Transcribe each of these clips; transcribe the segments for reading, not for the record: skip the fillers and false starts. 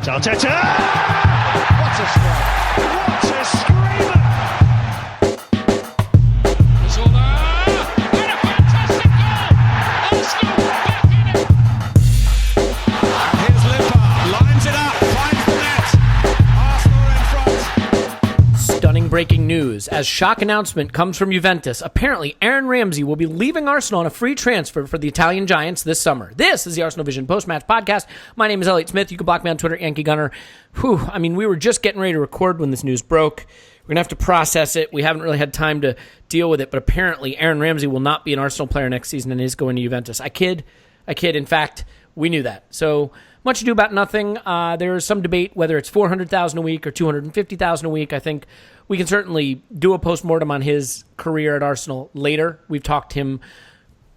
Arteta! What a strike! What a screamer! Zola! And a fantastic goal! Arsenal back in it! And here's Limpar, lines it up, finds the net. Arsenal in front. Stunning breaking news. As shock announcement comes from Juventus, apparently Aaron Ramsey will be leaving Arsenal on a free transfer for the Italian Giants this summer. This is the Arsenal Vision post-match podcast. My name is Elliot Smith. You can block me on Twitter, Yankee Gunner. We were just getting ready to record when this news broke. We're going to have to process it. We haven't really had time to deal with it, but apparently Aaron Ramsey will not be an Arsenal player next season and is going to Juventus. I kid. In fact, we knew that. So much ado about nothing. There is some debate whether it's $400,000 a week or $250,000 a week. I think we can certainly do a postmortem on his career at Arsenal later. We've talked him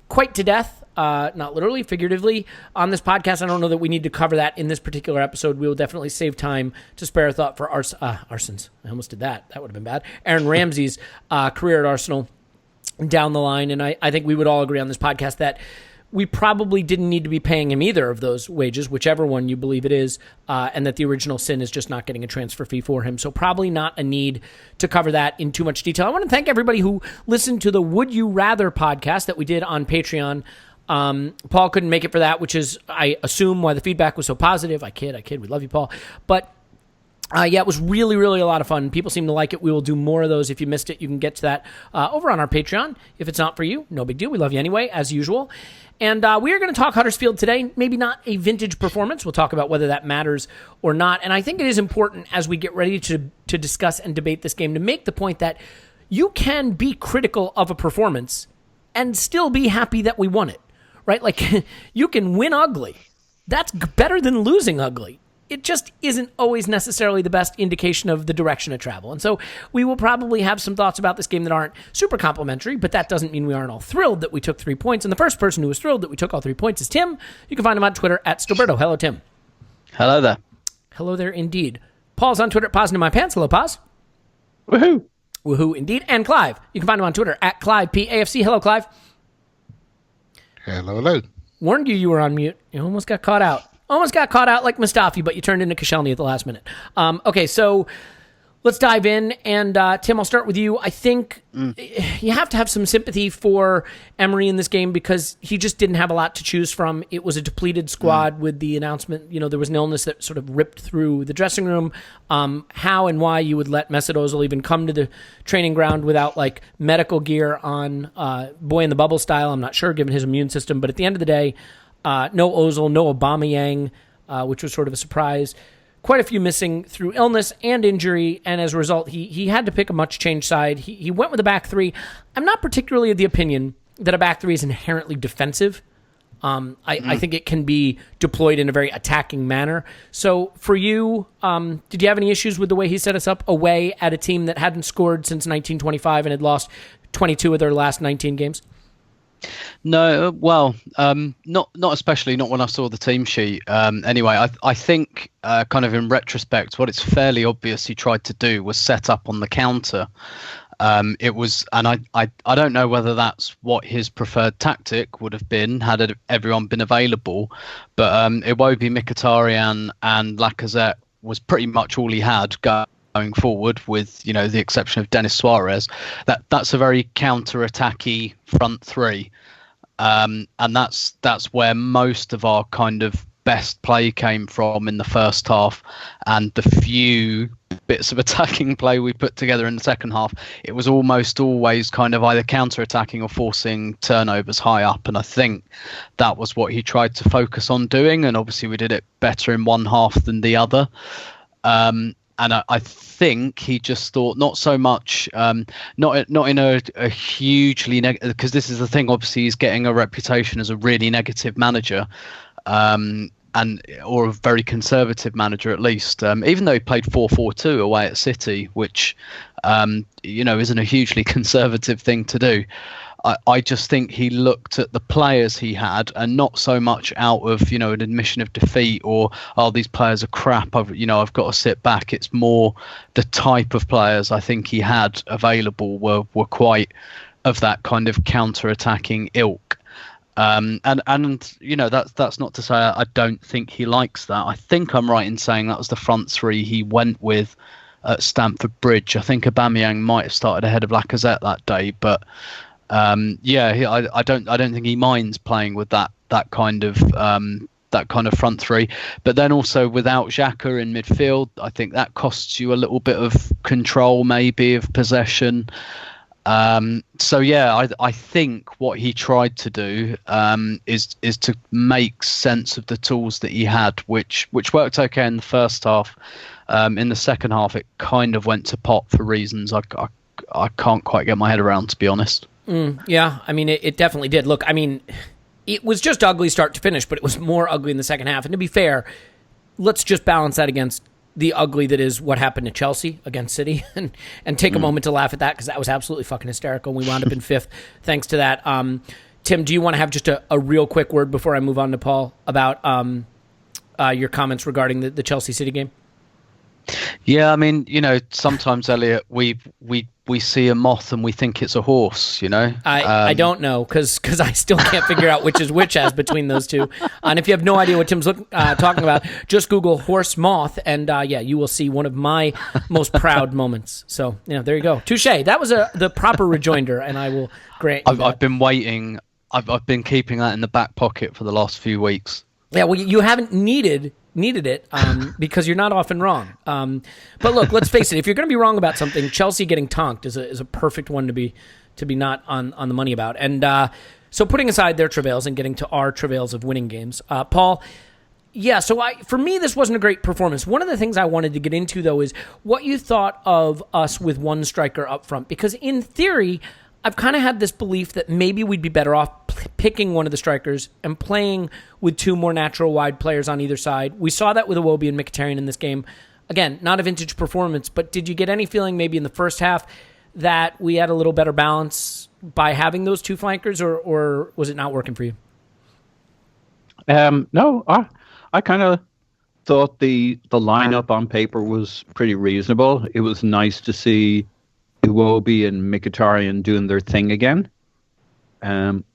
quite to death, not literally, figuratively, on this podcast. I don't know that we need to cover that in this particular episode. We will definitely save time to spare a thought for Arson's. I almost did that. That would have been bad. Aaron Ramsey's career at Arsenal down the line. And I think we would all agree on this podcast that we probably didn't need to be paying him either of those wages, whichever one you believe it is, and that the original sin is just not getting a transfer fee for him. So probably not a need to cover that in too much detail. I want to thank everybody who listened to the Would You Rather podcast that we did on Patreon. Paul couldn't make it for that, which is, I assume, why the feedback was so positive. I kid. We love you, Paul. But it was really, really a lot of fun. People seem to like it. We will do more of those. If you missed it, you can get to that over on our Patreon. If it's not for you, no big deal. We love you anyway, as usual. And we are going to talk Huddersfield today. Maybe not a vintage performance. We'll talk about whether that matters or not. And I think it is important as we get ready to discuss and debate this game to make the point that you can be critical of a performance and still be happy that we won it, right? Like, you can win ugly. That's better than losing ugly. It just isn't always necessarily the best indication of the direction of travel. And so we will probably have some thoughts about this game that aren't super complimentary, but that doesn't mean we aren't all thrilled that we took 3 points. And the first person who was thrilled that we took all 3 points is Tim. You can find him on Twitter at Stilberto. Hello, Tim. Hello there. Hello there, indeed. Paul's on Twitter at Paz in my pants. Hello, Paz. Woohoo. Woohoo, indeed. And Clive. You can find him on Twitter at Clive PAFC. Hello, Clive. Hello. Warned you were on mute. You almost got caught out. Almost got caught out like Mustafi, but you turned into Koscielny at the last minute. Okay, so let's dive in. And Tim, I'll start with you. I think you have to have some sympathy for Emery in this game because he just didn't have a lot to choose from. It was a depleted squad with the announcement. There was an illness that sort of ripped through the dressing room. How and why you would let Mesut Ozil even come to the training ground without like medical gear on, boy in the bubble style, I'm not sure given his immune system. But at the end of the day, no Ozil, no Aubameyang, which was sort of a surprise. Quite a few missing through illness and injury, and as a result, he had to pick a much-changed side. He went with a back three. I'm not particularly of the opinion that a back three is inherently defensive. I think it can be deployed in a very attacking manner. So for you, did you have any issues with the way he set us up away at a team that hadn't scored since 1925 and had lost 22 of their last 19 games? No, well, not especially, not when I saw the team sheet. Anyway, I think kind of in retrospect, what it's fairly obvious he tried to do was set up on the counter. It was, and I don't know whether that's what his preferred tactic would have been had everyone been available, but Iwobi, Mkhitaryan and Lacazette was pretty much all he had going forward, with the exception of Denis Suarez. That's a very counter-attacky front three, and that's where most of our kind of best play came from in the first half, and the few bits of attacking play we put together in the second half, it was almost always kind of either counter-attacking or forcing turnovers high up, and I think that was what he tried to focus on doing, and obviously we did it better in one half than the other. And I think he just thought not so much, not in a hugely negative, because this is the thing. Obviously, he's getting a reputation as a really negative manager, or a very conservative manager at least. Even though he played 4-4-2 away at City, which isn't a hugely conservative thing to do. I just think he looked at the players he had, and not so much out of an admission of defeat or these players are crap. I've got to sit back. It's more the type of players I think he had available were quite of that kind of counter-attacking ilk. And that's not to say I don't think he likes that. I think I'm right in saying that was the front three he went with at Stamford Bridge. I think Aubameyang might have started ahead of Lacazette that day, but I don't think he minds playing with that kind of front three. But then also without Xhaka in midfield, I think that costs you a little bit of control, maybe of possession. I think what he tried to do is to make sense of the tools that he had, which worked okay in the first half. In the second half, it kind of went to pot for reasons I can't quite get my head around, to be honest. Yeah, I mean, it definitely did. Look, I mean, it was just ugly start to finish, but it was more ugly in the second half. And to be fair, let's just balance that against the ugly that is what happened to Chelsea against City and take a moment to laugh at that, because that was absolutely fucking hysterical. We wound up in fifth thanks to that. Tim, do you want to have just a real quick word before I move on to Paul about your comments regarding the Chelsea City game? Yeah, I mean, sometimes, Elliot, we see a moth and we think it's a horse, I don't know, because I still can't figure out which is which as between those two. And if you have no idea what Tim's talking about, just Google horse moth, and you will see one of my most proud moments. So, there you go. Touche. That was the proper rejoinder, and I will grant you that. I've been waiting. I've been keeping that in the back pocket for the last few weeks. Yeah, well, you haven't needed it because you're not often wrong. But look, let's face it. If you're going to be wrong about something, Chelsea getting tonked is a perfect one to be not on the money about. And so putting aside their travails and getting to our travails of winning games, Paul. Yeah, so for me, this wasn't a great performance. One of the things I wanted to get into, though, is what you thought of us with one striker up front. Because in theory, I've kind of had this belief that maybe we'd be better off picking one of the strikers and playing with two more natural wide players on either side. We saw that with Iwobi and Mkhitaryan in this game. Again, not a vintage performance, but did you get any feeling maybe in the first half that we had a little better balance by having those two flankers, or was it not working for you? No, I kind of thought the lineup on paper was pretty reasonable. It was nice to see Iwobi and Mkhitaryan doing their thing again.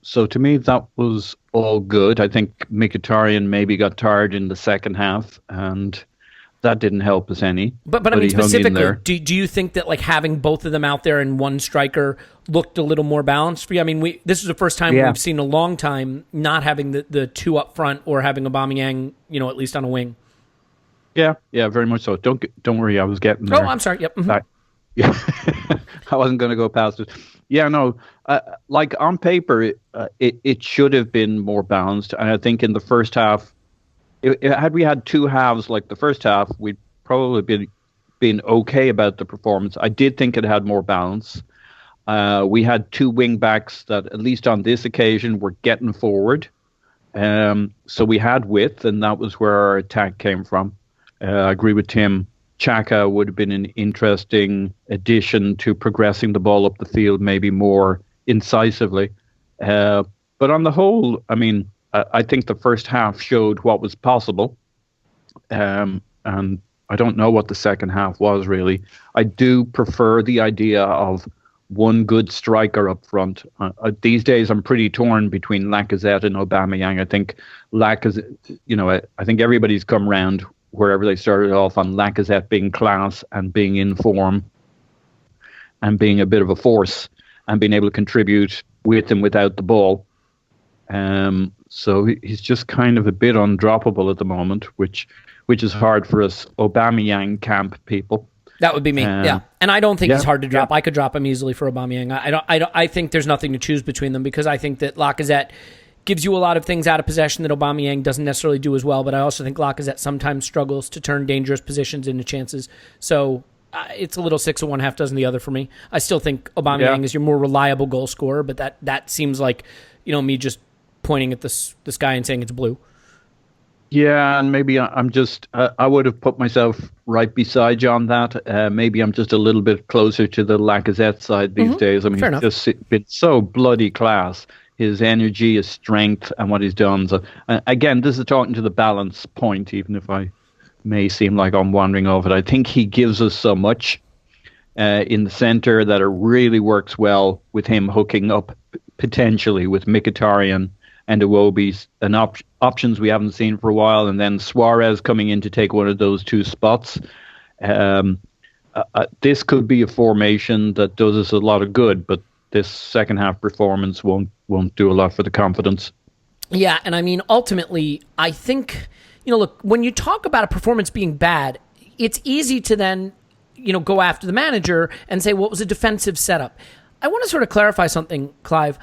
So to me, that was all good. I think Mkhitaryan maybe got tired in the second half, and that didn't help us any. But I mean, specifically, do you think that like having both of them out there and one striker looked a little more balanced for you? I mean, this is the first time we've seen in a long time not having the two up front or having Aubameyang, at least on a wing. Yeah, very much so. Don't worry, I was getting there. Oh, I'm sorry. Yep. Mm-hmm. Yeah, I wasn't going to go past it. Yeah, no, like on paper, it should have been more balanced. And I think in the first half, had we had two halves like the first half, we'd probably been okay about the performance. I did think it had more balance. We had two wing backs that, at least on this occasion, were getting forward. So we had width, and that was where our attack came from. I agree with Tim. Xhaka would have been an interesting addition to progressing the ball up the field, maybe more incisively. But on the whole, I mean, I think the first half showed what was possible. And I don't know what the second half was, really. I do prefer the idea of one good striker up front. These days, I'm pretty torn between Lacazette and Aubameyang. I think Lacazette, I think everybody's come round wherever they started off on Lacazette being class and being in form and being a bit of a force and being able to contribute with and without the ball. So he's just kind of a bit undroppable at the moment, which is hard for us Aubameyang camp people. That would be me, yeah. And I don't think he's hard to drop. I could drop him easily for Aubameyang. I think there's nothing to choose between them, because I think that Lacazette gives you a lot of things out of possession that Aubameyang doesn't necessarily do as well, but I also think Lacazette sometimes struggles to turn dangerous positions into chances. So it's a little 6 of one, half dozen the other for me. I still think Aubameyang is your more reliable goal scorer, but that seems like, me just pointing at the sky and saying it's blue. Yeah, and maybe I'm just, I would have put myself right beside you on that. Maybe I'm just a little bit closer to the Lacazette side these days. I mean, he's just been so bloody class. His energy, his strength, and what he's done. So, again, this is talking to the balance point, even if I may seem like I'm wandering off it. I think he gives us so much in the centre that it really works well with him hooking up potentially with Mkhitaryan and Iwobi's options we haven't seen for a while, and then Suarez coming in to take one of those two spots. This could be a formation that does us a lot of good, but this second half performance won't do a lot for the confidence. Yeah, and I mean, ultimately, I think, look, when you talk about a performance being bad, it's easy to then, go after the manager and say, well, it was a defensive setup. I want to sort of clarify something, Clive.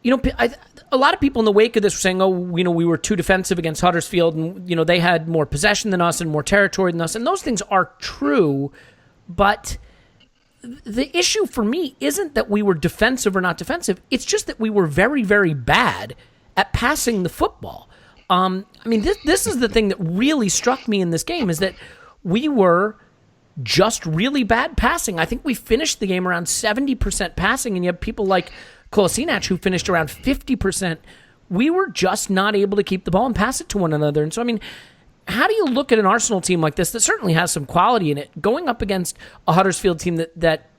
A lot of people in the wake of this were saying, we were too defensive against Huddersfield, and, they had more possession than us and more territory than us, and those things are true, but the issue for me isn't that we were defensive or not defensive. It's just that we were very, very bad at passing the football. This is the thing that really struck me in this game, is that we were just really bad passing. I think we finished the game around 70% passing, and you have people like Kolasinac who finished around 50%. We were just not able to keep the ball and pass it to one another. And so, how do you look at an Arsenal team like this that certainly has some quality in it, going up against a Huddersfield team that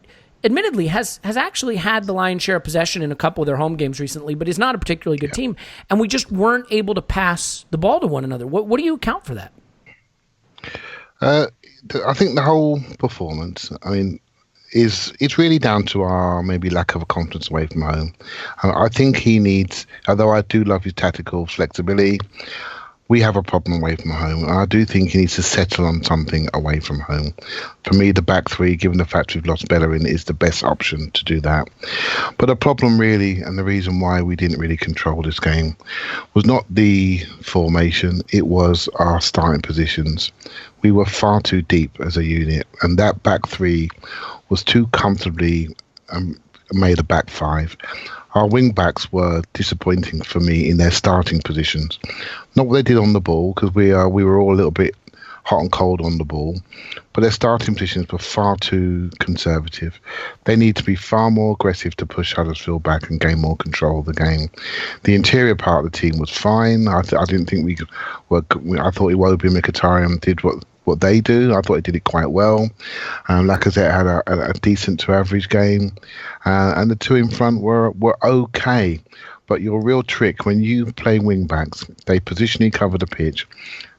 admittedly has actually had the lion's share of possession in a couple of their home games recently, but is not a particularly good team, and we just weren't able to pass the ball to one another? What do you account for that? I think the whole performance, it's really down to our maybe lack of confidence away from home. I think he needs, although I do love his tactical flexibility, we have a problem away from home. And I do think he needs to settle on something away from home. For me, the back three, given the fact we've lost Bellerin, is the best option to do that. But the problem really, and the reason why we didn't really control this game, was not the formation, it was our starting positions. We were far too deep as a unit, and that back three was too comfortably made a back five. Our wing backs were disappointing for me in their starting positions. Not what they did on the ball, because we were all a little bit hot and cold on the ball, but their starting positions were far too conservative. They need to be far more aggressive to push Huddersfield back and gain more control of the game. The interior part of the team was fine. I didn't think we were. I thought Iwobi and Mkhitaryan did what they do. I thought they did it quite well. Lacazette had a decent to average game, and the two in front were okay. But your real trick when you play wing backs, they positionally cover the pitch,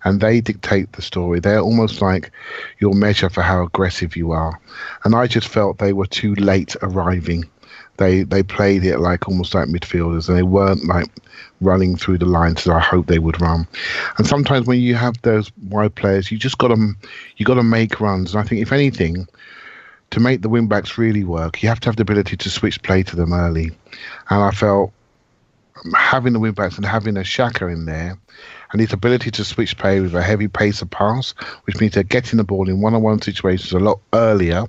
and they dictate the story. They're almost like your measure for how aggressive you are. And I just felt they were too late arriving. They played it like almost like midfielders, and they weren't like running through the lines that I hoped they would run. And sometimes when you have those wide players, you got to make runs. And I think if anything, to make the wing backs really work, you have to have the ability to switch play to them early. And I felt having the wing backs and having a Xhaka in there, and his ability to switch play with a heavy pace of pass, which means they're getting the ball in one-on-one situations a lot earlier.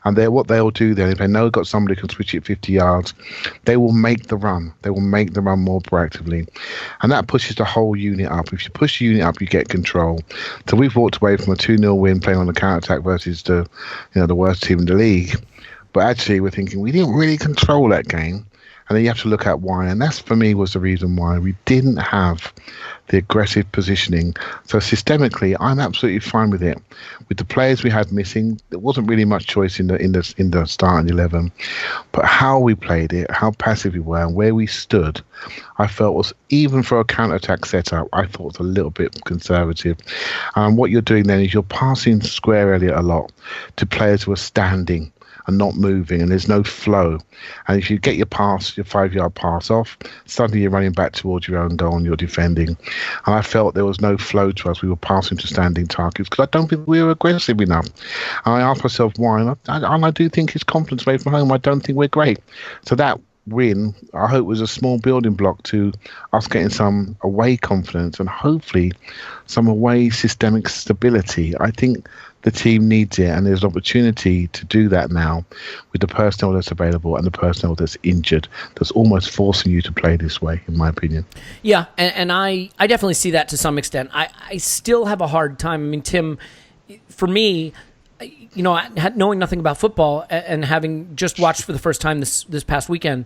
And what they'll do then, if they know they've got somebody who can switch it 50 yards, they will make the run. They will make the run more proactively. And that pushes the whole unit up. If you push the unit up, you get control. So we've walked away from a 2-0 win playing on the counter-attack versus the worst team in the league. But actually, we're thinking we didn't really control that game. And then you have to look at why. And that's, for me, was the reason why we didn't have the aggressive positioning. So systemically, I'm absolutely fine with it. With the players we had missing, there wasn't really much choice in the starting 11. But how we played it, how passive we were, and where we stood, I felt was, even for a counter-attack setup, I thought was a little bit conservative. And what you're doing then is you're passing square Elliot a lot to players who are standing and not moving, and there's no flow. And if you get your 5-yard pass off, suddenly you're running back towards your own goal and you're defending. And I felt there was no flow to us. We were passing to standing targets because I don't think we were aggressive enough. And I asked myself why, and I do think his confidence away from home, I don't think we're great. So that win, I hope, was a small building block to us getting some away confidence and hopefully some away systemic stability. I think the team needs it, and there's an opportunity to do that now with the personnel that's available and the personnel that's injured, that's almost forcing you to play this way, in my opinion. Yeah, and I definitely see that to some extent. I still have a hard time. I mean, Tim, for me, knowing nothing about football and having just watched for the first time this past weekend,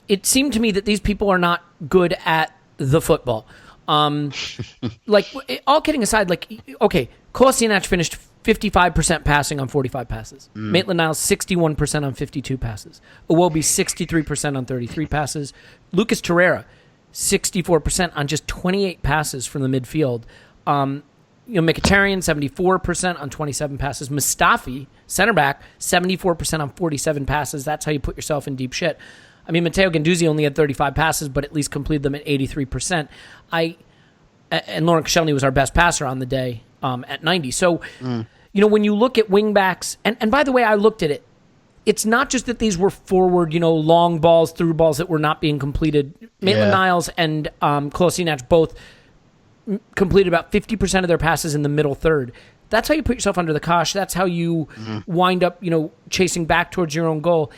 it seemed to me that these people are not good at the football. Like, all kidding aside, okay, Kolasinac finished 55% passing on 45 passes. Maitland-Niles 61% on 52 passes. Iwobi 63% on 33 passes. Lucas Torreira 64% on just 28 passes from the midfield. Mkhitaryan, 74% on 27 passes. Mustafi, center back, 74% on 47 passes. That's how you put yourself in deep shit. I mean, Matteo Guendouzi only had 35 passes, but at least completed them at 83%. And Laurent Koscielny was our best passer on the day at 90. So, when you look at wingbacks, and by the way, I looked at it. It's not just that these were forward, long balls, through balls that were not being completed. Maitland-Niles and Kolasinac both completed about 50% of their passes in the middle third. That's how you put yourself under the cosh. That's how you wind up, chasing back towards your own goal.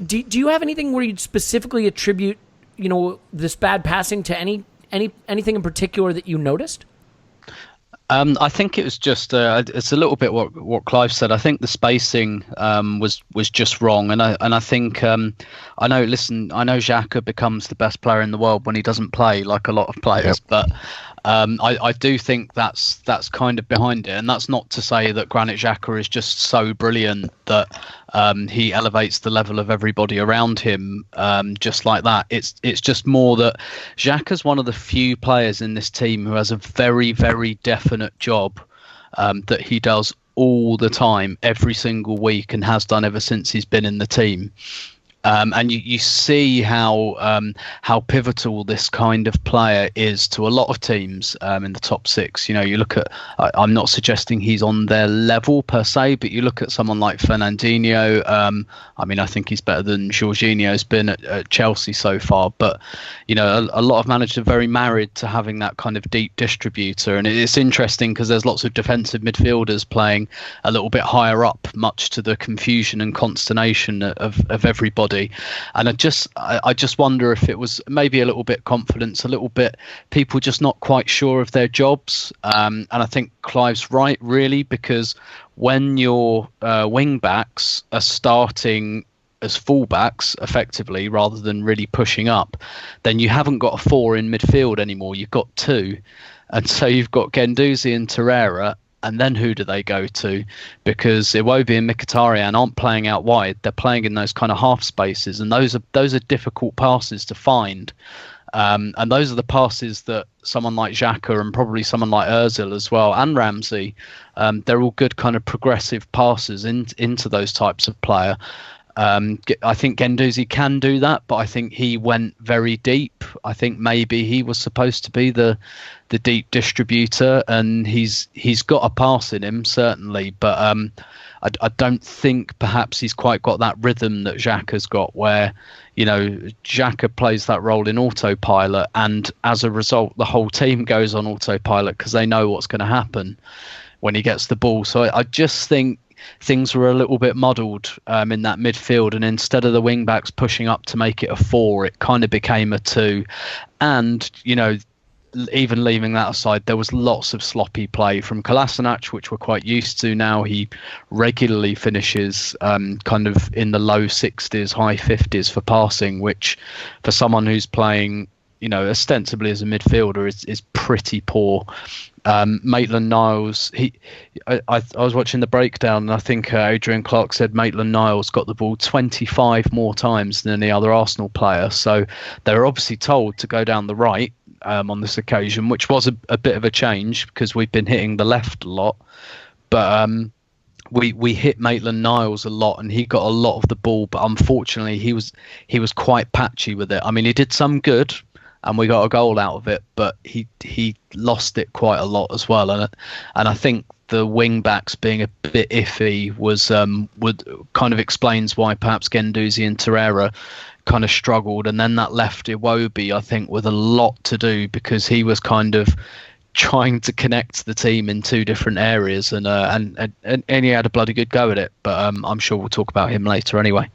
Do you have anything where you'd specifically attribute, this bad passing to anything in particular that you noticed? I think it was just it's a little bit what Clive said. I think the spacing was just wrong, and I think I know Xhaka becomes the best player in the world when he doesn't play, like a lot of players, but I do think that's kind of behind it, and that's not to say that Granit Xhaka is just so brilliant that he elevates the level of everybody around him just like that. It's just more that Xhaka's one of the few players in this team who has a very, very definite job that he does all the time, every single week, and has done ever since he's been in the team. And you see how pivotal this kind of player is to a lot of teams in the top six. You look at, I'm not suggesting he's on their level per se, but you look at someone like Fernandinho. I think he's better than Jorginho's been at Chelsea so far. But, a lot of managers are very married to having that kind of deep distributor. And it's interesting because there's lots of defensive midfielders playing a little bit higher up, much to the confusion and consternation of everybody. And I just wonder if it was maybe a little bit confidence, a little bit people just not quite sure of their jobs. And I think Clive's right, really, because when your wing backs are starting as fullbacks effectively rather than really pushing up, then you haven't got a four in midfield anymore. You've got two. And so you've got Guendouzi and Torreira. And then who do they go to? Because Iwobi and Mkhitaryan aren't playing out wide; they're playing in those kind of half spaces, and those are difficult passes to find. And those are the passes that someone like Xhaka and probably someone like Ozil as well, and Ramsey, they're all good kind of progressive passes into those types of player. I think Guendouzi can do that, but I think he went very deep. I think maybe he was supposed to be the deep distributor, and he's got a pass in him certainly, but I don't think perhaps he's quite got that rhythm that Xhaka's got, where Xhaka plays that role in autopilot, and as a result the whole team goes on autopilot because they know what's going to happen when he gets the ball. So I just think things were a little bit muddled in that midfield, and instead of the wing backs pushing up to make it a four, it kind of became a two. And even leaving that aside, there was lots of sloppy play from Kolasinac, which we're quite used to now. He regularly finishes kind of in the low 60s, high 50s for passing, which for someone who's playing ostensibly as a midfielder is pretty poor. Maitland-Niles, I was watching the breakdown, and I think Adrian Clark said Maitland-Niles got the ball 25 more times than any other Arsenal player. So they were obviously told to go down the right on this occasion, which was a bit of a change because we've been hitting the left a lot. But we hit Maitland-Niles a lot, and he got a lot of the ball. But unfortunately, he was quite patchy with it. I mean, he did some good, and we got a goal out of it, but he lost it quite a lot as well. And I think the wing backs being a bit iffy would kind of explains why perhaps Guendouzi and Torreira kind of struggled. And then that left Iwobi, I think, with a lot to do, because he was kind of trying to connect the team in two different areas, and he had a bloody good go at it. But I'm sure we'll talk about him later anyway.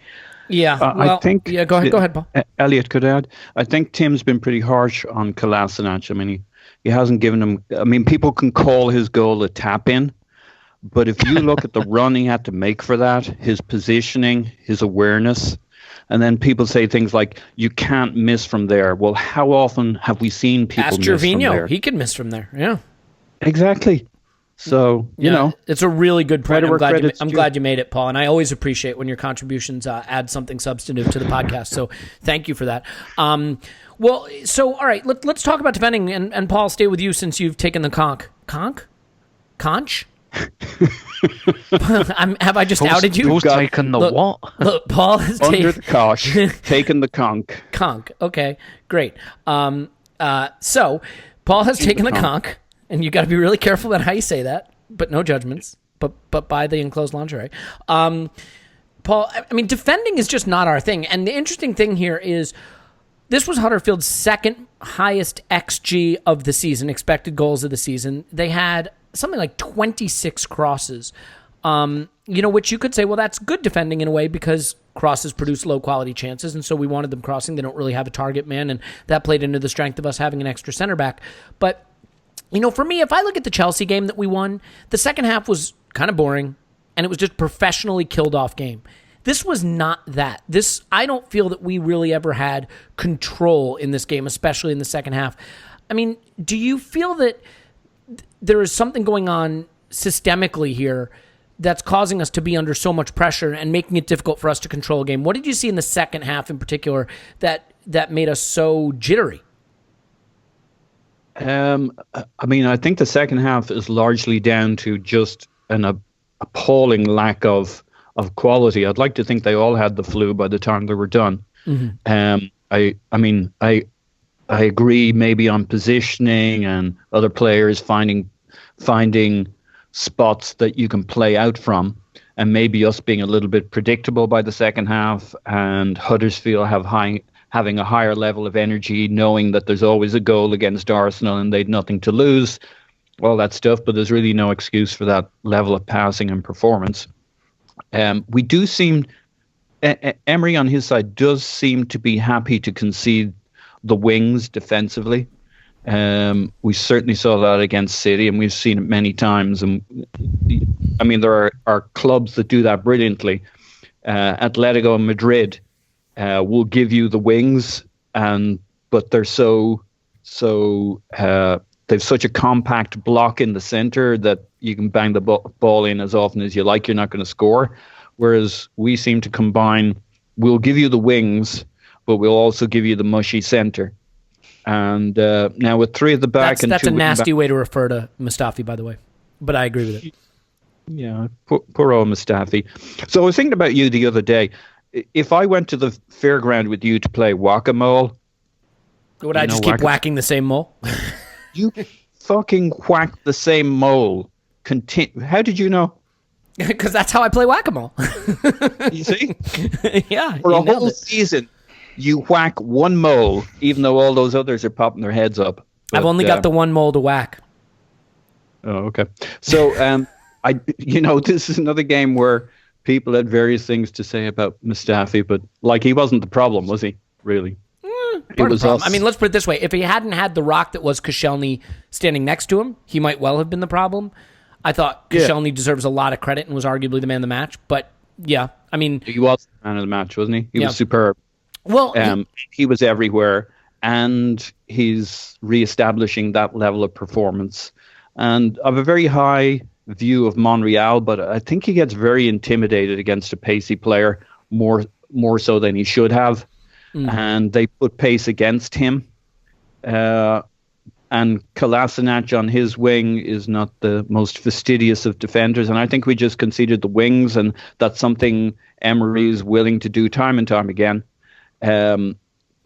Yeah, I think. Yeah, go ahead, Paul. Elliot, could I add? I think Tim's been pretty harsh on Kolasinac. I mean, he hasn't given him. I mean, people can call his goal a tap in, but if you look at the run he had to make for that, his positioning, his awareness, and then people say things like, "You can't miss from there." Well, how often have we seen people Ask miss Gervinho. from there? He can miss from there. Yeah, exactly. So, it's a really good point. I'm due. glad you made it, Paul. And I always appreciate when your contributions add something substantive to the podcast. So thank you for that. Well, so, all right, let's talk about defending, and Paul, stay with you since you've taken the conch. Conch? Have I just outed you? Who's taken the what? Look, Paul has Under the cosh, taken the conch. Conch. Okay, great. So Paul has taken the conch, and you got to be really careful about how you say that, but no judgments. But buy the enclosed lingerie. Paul, I mean, defending is just not our thing. And the interesting thing here is this was Huddersfield's second highest XG of the season, expected goals of the season. They had something like 26 crosses, which you could say, well, that's good defending in a way because crosses produce low-quality chances, and so we wanted them crossing. They don't really have a target man, and that played into the strength of us having an extra center back. But, for me, if I look at the Chelsea game that we won, the second half was kind of boring, and it was just professionally killed off game. This was not that. I don't feel that we really ever had control in this game, especially in the second half. I mean, do you feel that there is something going on systemically here that's causing us to be under so much pressure and making it difficult for us to control a game? What did you see in the second half in particular that made us so jittery? I think the second half is largely down to just an appalling lack of quality. I'd like to think they all had the flu by the time they were done. Mm-hmm. I agree maybe on positioning and other players finding spots that you can play out from, and maybe us being a little bit predictable by the second half, and Huddersfield having a higher level of energy, knowing that there's always a goal against Arsenal and they'd nothing to lose, all that stuff. But there's really no excuse for that level of passing and performance. We do seem, Emery on his side does seem to be happy to concede the wings defensively. We certainly saw that against City, and we've seen it many times. And there are clubs that do that brilliantly. Atletico Madrid will give you the wings, but they're they've such a compact block in the center that you can bang the ball in as often as you like. You're not going to score. Whereas we seem to combine, we'll give you the wings, but we'll also give you the mushy center. And now with three at the back, that's a nasty way to refer to Mustafi, by the way. But I agree with it. Yeah, poor old Mustafi. So I was thinking about you the other day. If I went to the fairground with you to play whack-a-mole, would I just keep whacking the same mole? You fucking whacked the same mole. How did you know? Because that's how I play whack-a-mole. You see? Yeah. For a whole season, you whack one mole, even though all those others are popping their heads up. But, I've only got the one mole to whack. Oh, okay. So, this is another game where people had various things to say about Mustafi, but he wasn't the problem, was he? Really? It was us. I mean, let's put it this way. If he hadn't had the rock that was Koscielny standing next to him, he might well have been the problem. I thought Koscielny deserves a lot of credit and was arguably the man of the match. But, yeah, I mean... He was the man of the match, wasn't he? He was superb. Well, he was everywhere, and he's reestablishing that level of performance. And I have a very high view of Monreal, but I think he gets very intimidated against a pacey player, more so than he should have. And they put pace against him. And Kolasinac on his wing is not the most fastidious of defenders. And I think we just conceded the wings, and that's something Emery is willing to do time and time again.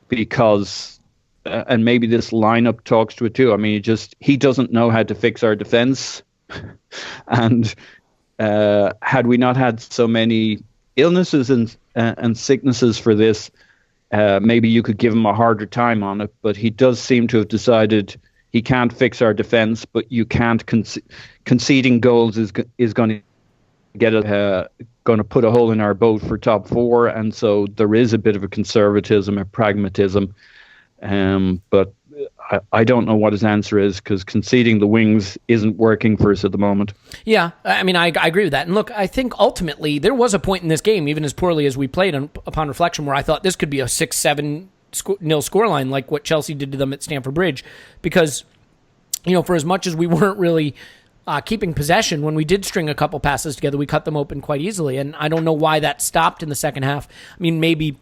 Because, and maybe this lineup talks to it too. I mean, he doesn't know how to fix our defense. And had we not had so many illnesses and sicknesses for this, maybe you could give him a harder time on it, but he does seem to have decided he can't fix our defense, but you can't conceding goals is going to get going to put a hole in our boat for top four, and so there is a bit of a conservatism, a pragmatism, but I don't know what his answer is, because conceding the wings isn't working for us at the moment. Yeah, I mean, I agree with that. And look, I think ultimately there was a point in this game, even as poorly as we played upon reflection, where I thought this could be a 6-7 nil scoreline like what Chelsea did to them at Stamford Bridge. Because, for as much as we weren't really keeping possession, when we did string a couple passes together, we cut them open quite easily. And I don't know why that stopped in the second half. I mean, maybe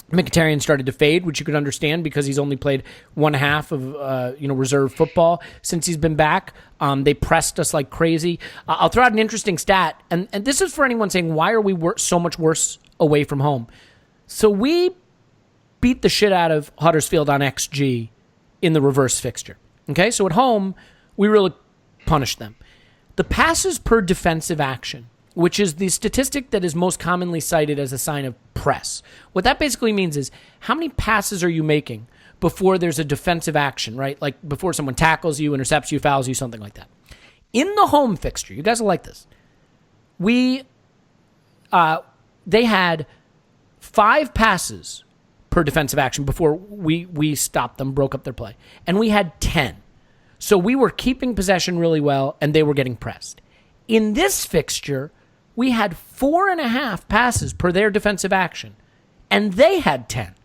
Mkhitaryan started to fade, which you could understand because he's only played one half of reserve football since he's been back. They pressed us like crazy. I'll throw out an interesting stat, and this is for anyone saying, why are we so much worse away from home? So we beat the shit out of Huddersfield on XG in the reverse fixture. Okay, so at home, we really punished them. The passes per defensive action, which is the statistic that is most commonly cited as a sign of press. What that basically means is how many passes are you making before there's a defensive action, right? Like before someone tackles you, intercepts you, fouls you, something like that. In the home fixture, you guys will like this. They had 5 passes per defensive action before we stopped them, broke up their play. And we had 10. So we were keeping possession really well, and they were getting pressed. In this fixture, we had 4.5 passes per their defensive action, and they had 10.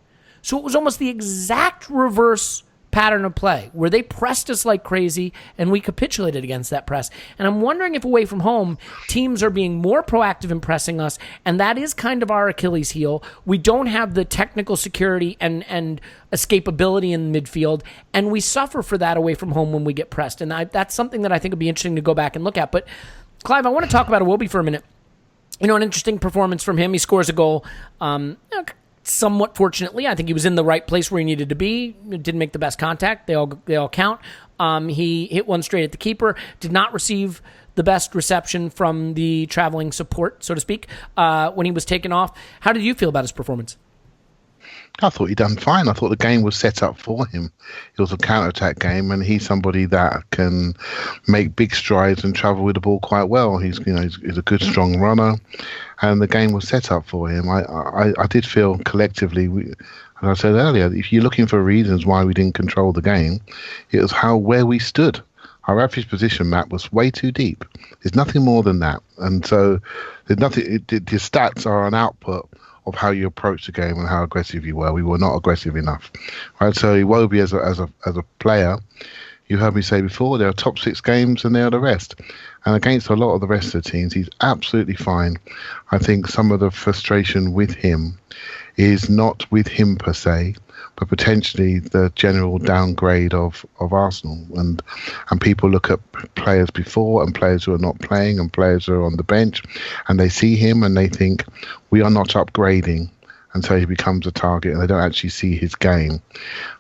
So it was almost the exact reverse pattern of play, where they pressed us like crazy, and we capitulated against that press. And I'm wondering if away from home, teams are being more proactive in pressing us, and that is kind of our Achilles heel. We don't have the technical security and escapability in midfield, and we suffer for that away from home when we get pressed. And that's something that I think would be interesting to go back and look at. But, Clive, I want to talk about Iwobi for a minute. An interesting performance from him. He scores a goal. Somewhat fortunately, I think he was in the right place where he needed to be. Didn't make the best contact. They all count. He hit one straight at the keeper. Did not receive the best reception from the traveling support, so to speak, when he was taken off. How did you feel about his performance? I thought he'd done fine. I thought the game was set up for him. It was a counter-attack game, and he's somebody that can make big strides and travel with the ball quite well. He's a good, strong runner, and the game was set up for him. I did feel collectively, as I said earlier, if you're looking for reasons why we didn't control the game, it was where we stood. Our average position map was way too deep. There's nothing more than that, and so there's nothing. The stats are an output of how you approach the game and how aggressive you were. We were not aggressive enough, right? So Iwobi as a player, you heard me say before, there are top 6 games and there are the rest. And against a lot of the rest of the teams, he's absolutely fine. I think some of the frustration with him is not with him per se, but potentially the general downgrade of Arsenal. And people look at players before and players who are not playing and players who are on the bench, and they see him and they think, we are not upgrading. And so he becomes a target, and they don't actually see his game.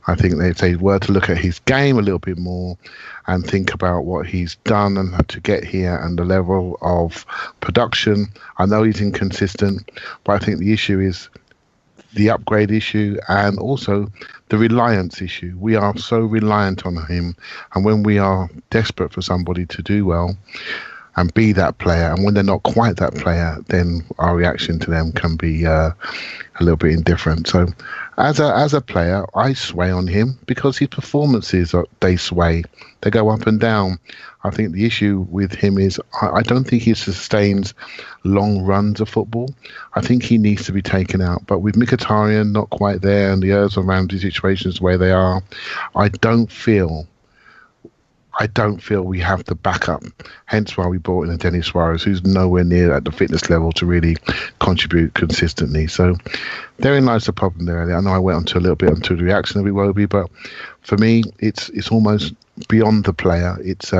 I think if they were to look at his game a little bit more and think about what he's done and to get here and the level of production, I know he's inconsistent, but I think the issue is the upgrade issue and also the reliance issue. We are so reliant on him, and when we are desperate for somebody to do well and be that player, and when they're not quite that player, then our reaction to them can be a little bit indifferent. So as a player, I sway on him because his performances, they sway. They go up and down. I think the issue with him is I don't think he sustains long runs of football. I think he needs to be taken out. But with Mkhitaryan not quite there and the Ozil and Ramsey situations the way they are, I don't feel we have the backup. Hence why we brought in a Denis Suarez, who's nowhere near at the fitness level to really contribute consistently. So therein lies the problem there. I know I went onto a little bit onto the reaction of Iwobi, but for me, it's almost beyond the player. It's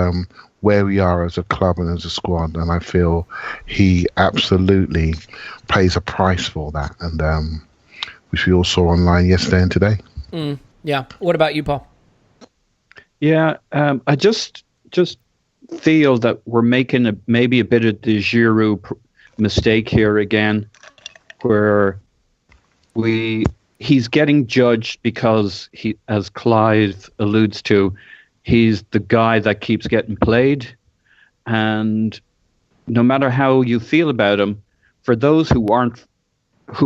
where we are as a club and as a squad, and I feel he absolutely pays a price for that, and which we all saw online yesterday and today. Yeah. What about you, Paul? Yeah, I just feel that we're making maybe a bit of the Giroud mistake here again, where he's getting judged because he, as Clive alludes to, he's the guy that keeps getting played, and no matter how you feel about him, for those who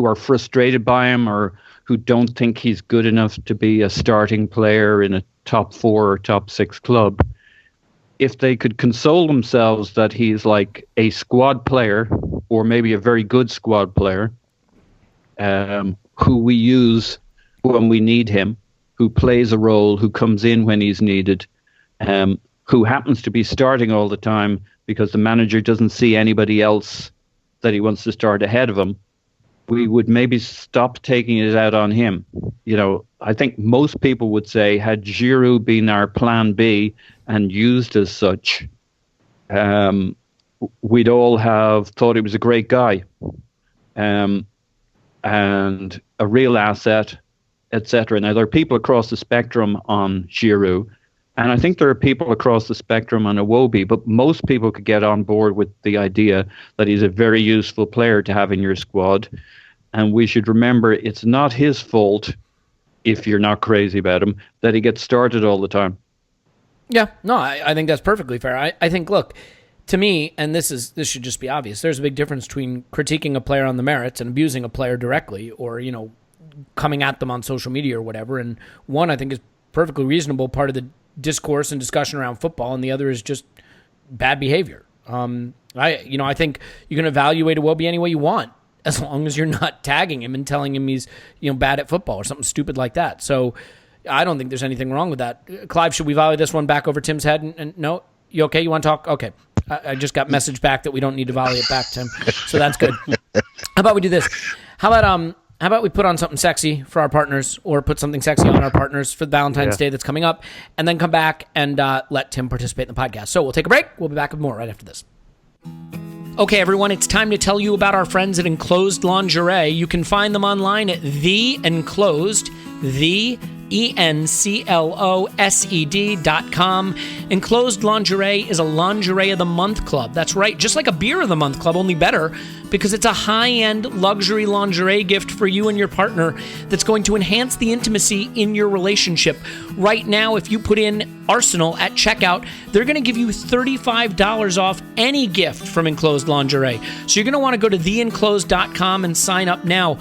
are frustrated by him or who don't think he's good enough to be a starting player in a top 4 or top 6 club, if they could console themselves that he's like a squad player or maybe a very good squad player who we use when we need him, who plays a role, who comes in when he's needed, who happens to be starting all the time because the manager doesn't see anybody else that he wants to start ahead of him, we would maybe stop taking it out on him. I think most people would say, had Giroud been our plan B and used as such, we'd all have thought he was a great guy, and a real asset, etc. Now, there are people across the spectrum on Giroud, and I think there are people across the spectrum on Iwobi, but most people could get on board with the idea that he's a very useful player to have in your squad. And we should remember, it's not his fault, if you're not crazy about him, that he gets started all the time. Yeah, no, I think that's perfectly fair. I think, look, to me, and this should just be obvious, there's a big difference between critiquing a player on the merits and abusing a player directly, or, coming at them on social media or whatever. And one, I think, is perfectly reasonable part of the discourse and discussion around football, and the other is just bad behavior. I think you can evaluate Iwobi any way you want, as long as you're not tagging him and telling him he's bad at football or something stupid like that. So I don't think there's anything wrong with that. Clive, should we volley this one back over Tim's head? And no, you okay? You want to talk? Okay. I just got message back that we don't need to volley it back, Tim. So that's good. How about we do this? How about we put on something sexy for our partners, or put something sexy on our partners for Valentine's Day that's coming up, and then come back and let Tim participate in the podcast. So we'll take a break. We'll be back with more right after this. Okay, everyone, it's time to tell you about our friends at Enclosed Lingerie. You can find them online at The Enclosed, ENCLOSED.com. Enclosed Lingerie is a Lingerie of the Month club. That's right, just like a Beer of the Month club, only better, because it's a high-end luxury lingerie gift for you and your partner that's going to enhance the intimacy in your relationship. Right now, if you put in Arsenal at checkout, they're going to give you $35 off any gift from Enclosed Lingerie. So you're going to want to go to theenclosed.com and sign up now.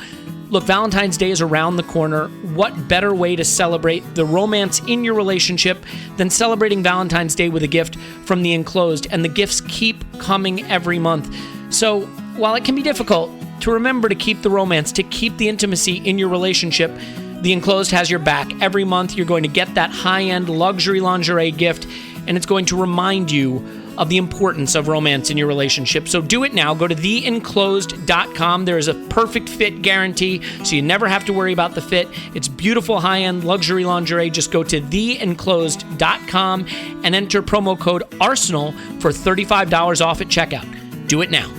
Look, Valentine's Day is around the corner. What better way to celebrate the romance in your relationship than celebrating Valentine's Day with a gift from The Enclosed? And the gifts keep coming every month. So while it can be difficult to remember to keep the romance, to keep the intimacy in your relationship, The Enclosed has your back. Every month you're going to get that high-end luxury lingerie gift, and it's going to remind you of the importance of romance in your relationship. So do it now. Go to theenclosed.com. There is a perfect fit guarantee, so you never have to worry about the fit. It's beautiful high-end luxury lingerie. Just go to theenclosed.com and enter promo code ARSENAL for $35 off at checkout. Do it now.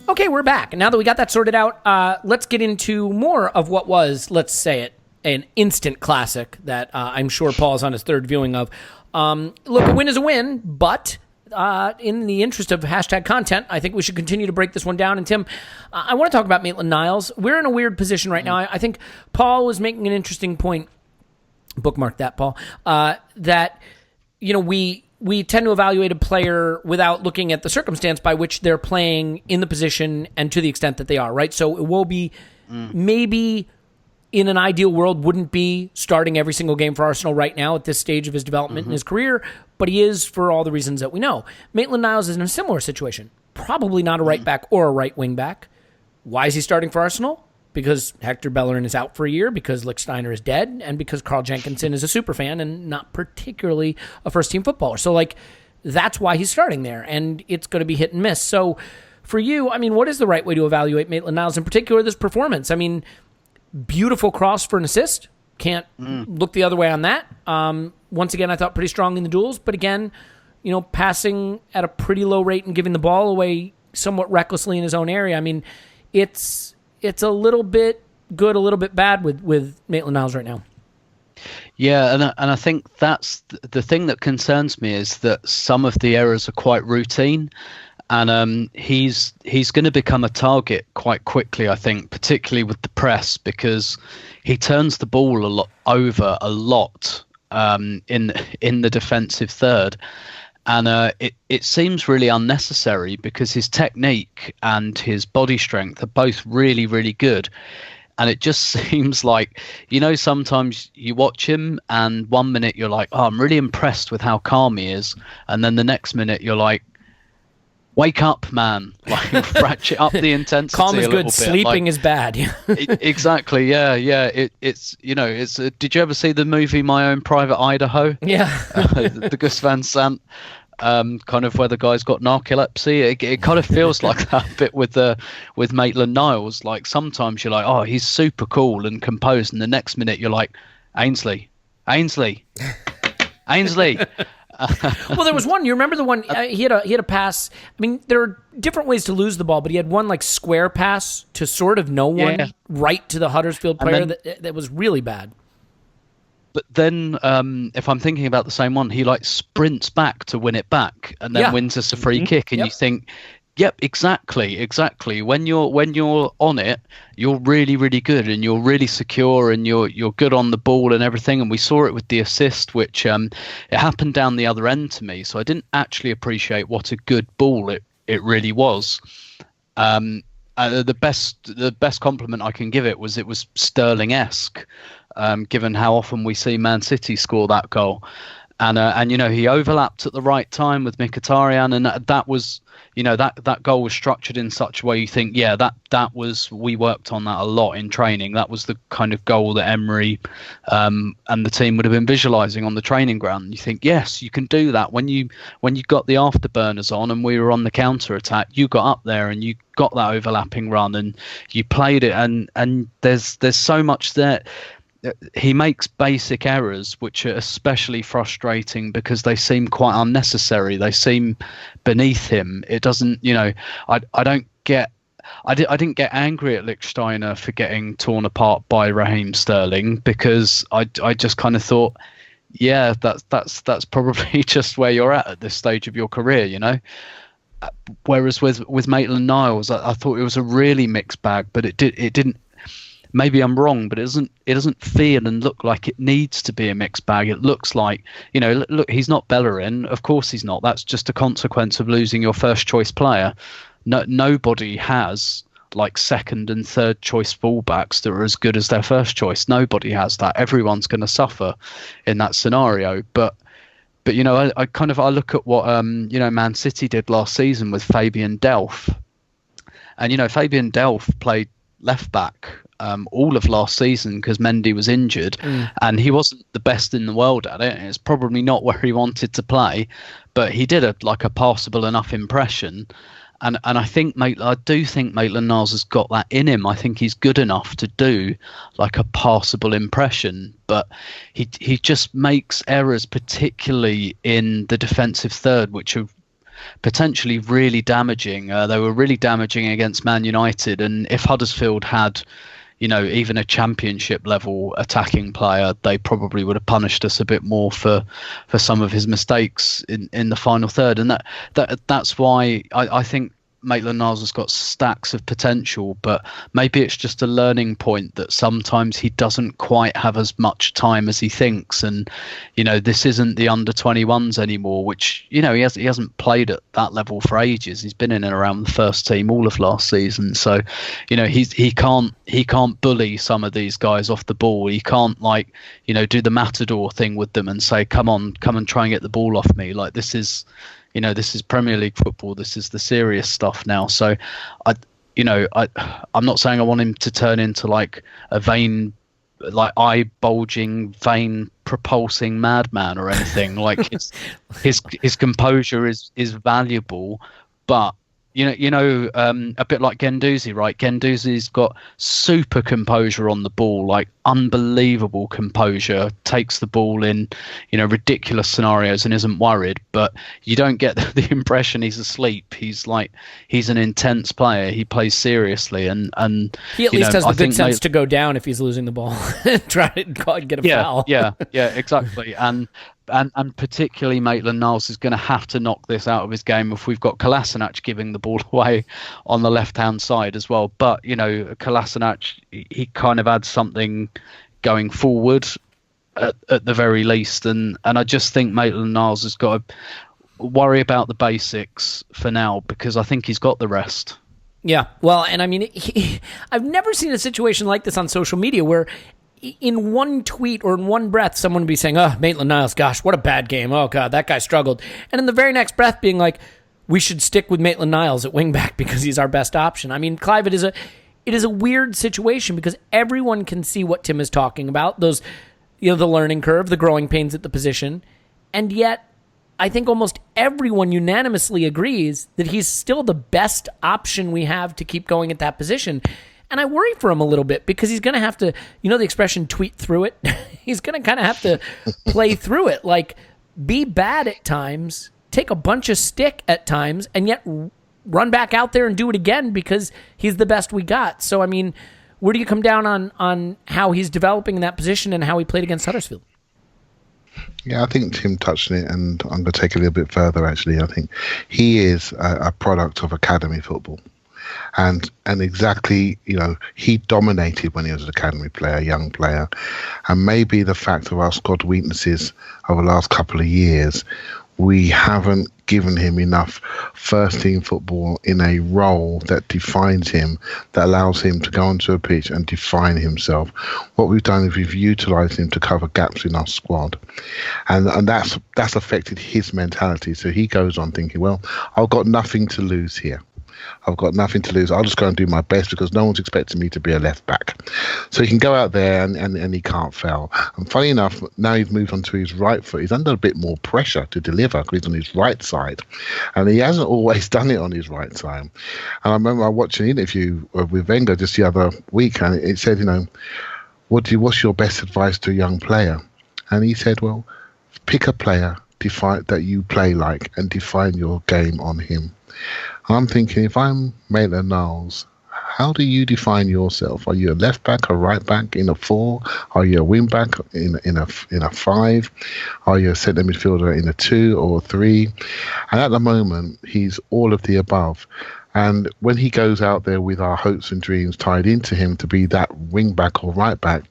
Okay, we're back. Now that we got that sorted out, let's get into more of what was, let's say it, an instant classic that I'm sure Paul's on his third viewing of. Look, a win is a win, but in the interest of hashtag content, I think we should continue to break this one down. And Tim, I want to talk about Maitland-Niles. We're in a weird position right now. I think Paul was making an interesting point. Bookmark that, Paul. That, we tend to evaluate a player without looking at the circumstance by which they're playing in the position and to the extent that they are, right? So Iwobi maybe in an ideal world wouldn't be starting every single game for Arsenal right now at this stage of his development in his career, but he is for all the reasons that we know. Maitland-Niles is in a similar situation. Probably not a right back or a right wing back. Why is he starting for Arsenal? Because Hector Bellerin is out for a year, because Lichtsteiner is dead, and because Carl Jenkinson is a super fan and not particularly a first-team footballer. So, that's why he's starting there, and it's going to be hit and miss. So, for you, what is the right way to evaluate Maitland-Niles, in particular this performance? Beautiful cross for an assist. Can't look the other way on that. Once again, I thought pretty strong in the duels, but again, passing at a pretty low rate and giving the ball away somewhat recklessly in his own area. It's a little bit good, a little bit bad with Maitland-Niles right now. Yeah, and I think that's the thing that concerns me, is that some of the errors are quite routine. And he's going to become a target quite quickly, I think, particularly with the press, because he turns the ball over a lot in the defensive third. And it seems really unnecessary, because his technique and his body strength are both really, really good. And it just seems like, sometimes you watch him and 1 minute you're like, oh, I'm really impressed with how calm he is. And then the next minute you're like, wake up, man! Ratchet up the intensity. Calm is a good. Bit. Sleeping is bad. Exactly. Yeah. It's did you ever see the movie My Own Private Idaho? Yeah. The Gus Van Sant. kind of where the guy's got narcolepsy. It kind of feels like that a bit with Maitland-Niles. Like sometimes you're like, oh, he's super cool and composed, and the next minute you're like, Ainsley. Well, there was one. You remember the one? He had a pass. I mean, there are different ways to lose the ball, but he had one like square pass to sort of no one right to the Huddersfield player that was really bad. But then, if I'm thinking about the same one, he like sprints back to win it back, and then wins us a free kick, and you think, "Yep, exactly. When you're on it, you're really, really good, and you're really secure, and you're good on the ball and everything." And we saw it with the assist, which it happened down the other end to me, so I didn't actually appreciate what a good ball it really was. The best compliment I can give it was Sterling-esque. Given how often we see Man City score that goal, and he overlapped at the right time with Mkhitaryan, and that was, that goal was structured in such a way you think, we worked on that a lot in training. That was the kind of goal that Emery and the team would have been visualising on the training ground. You think, yes, you can do that. When you got the afterburners on and we were on the counter attack, you got up there and you got that overlapping run and you played it, and there's so much there. He makes basic errors which are especially frustrating because they seem quite unnecessary. They seem beneath him. It doesn't, I didn't get angry at Lichtsteiner for getting torn apart by Raheem Sterling, because I just kind of thought, yeah, that's probably just where you're at this stage of your career, Whereas with Maitland-Niles, I thought it was a really mixed bag, but it didn't. Maybe I'm wrong, but it doesn't feel and look like it needs to be a mixed bag. It looks like, look, he's not Bellerin. Of course he's not. That's just a consequence of losing your first choice player. Nobody has like second and third choice fullbacks that are as good as their first choice. Nobody has that. Everyone's going to suffer in that scenario. But I look at what Man City did last season with Fabian Delph, and Fabian Delph played left back all of last season because Mendy was injured, and he wasn't the best in the world at it. It's probably not where he wanted to play, but he did a passable enough impression. And I do think Maitland-Niles has got that in him. I think he's good enough to do like a passable impression, but he just makes errors, particularly in the defensive third, which are potentially really damaging. They were really damaging against Man United, and if Huddersfield had, even a championship level attacking player, they probably would have punished us a bit more for some of his mistakes in the final third. And that's why I think Maitland-Niles has got stacks of potential, but maybe it's just a learning point that sometimes he doesn't quite have as much time as he thinks. And this isn't the under 21s anymore, which he hasn't played at that level for ages. He's been in and around the first team all of last season, so he can't bully some of these guys off the ball. He can't do the matador thing with them and say, come and try and get the ball off me. Like, this is Premier League football. This is the serious stuff now. So I'm not saying I want him to turn into like a vain, like eye bulging, vein propulsing madman or anything. Like his composure is valuable, but a bit like Guendouzi, right? Guendouzi's got super composure on the ball, like unbelievable composure, takes the ball in, ridiculous scenarios and isn't worried, but you don't get the impression he's asleep. He's an intense player. He plays seriously, and he at least has the good sense to go down if he's losing the ball, try to get a foul. Yeah, exactly. And particularly Maitland-Niles is going to have to knock this out of his game if we've got Kolasinac giving the ball away on the left-hand side as well. But, Kolasinac, he kind of adds something going forward at the very least. And I just think Maitland-Niles has got to worry about the basics for now, because I think he's got the rest. Yeah, well, and I mean, I've never seen a situation like this on social media where in one tweet or in one breath, someone would be saying, oh, Maitland-Niles, gosh, what a bad game. Oh, God, that guy struggled. And in the very next breath being like, we should stick with Maitland-Niles at wingback because he's our best option. I mean, Clive, it is a weird situation because everyone can see what Tim is talking about, those, the learning curve, the growing pains at the position. And yet, I think almost everyone unanimously agrees that he's still the best option we have to keep going at that position. And I worry for him a little bit because he's going to have to, you know the expression, tweet through it? He's going to kind of have to play through it. Like, be bad at times, take a bunch of stick at times, and yet run back out there and do it again because he's the best we got. So, I mean, where do you come down on how he's developing in that position and how he played against Huddersfield? Yeah, I think Tim touched on it, and I'm going to take it a little bit further, actually. I think he is a product of academy football. And exactly, he dominated when he was an academy player, young player. And maybe the fact of our squad weaknesses over the last couple of years, we haven't given him enough first-team football in a role that defines him, that allows him to go onto a pitch and define himself. What we've done is we've utilised him to cover gaps in our squad. And that's affected his mentality. So he goes on thinking, well, I've got nothing to lose here. I've got nothing to lose. I'll just go and do my best because no one's expecting me to be a left back. So he can go out there and he can't fail. And funny enough, now he's moved on to his right foot. He's under a bit more pressure to deliver because he's on his right side. And he hasn't always done it on his right side. And I remember watching an interview with Wenger just the other week, and it said, what's your best advice to a young player? And he said, well, pick a player that you play like and define your game on him. And I'm thinking, if I'm Maitland-Niles, how do you define yourself? Are you a left back, a right back in a 4? Are you a wing back in a 5? Are you a centre midfielder in a 2 or 3? And at the moment, he's all of the above. And when he goes out there with our hopes and dreams tied into him to be that wing back or right back,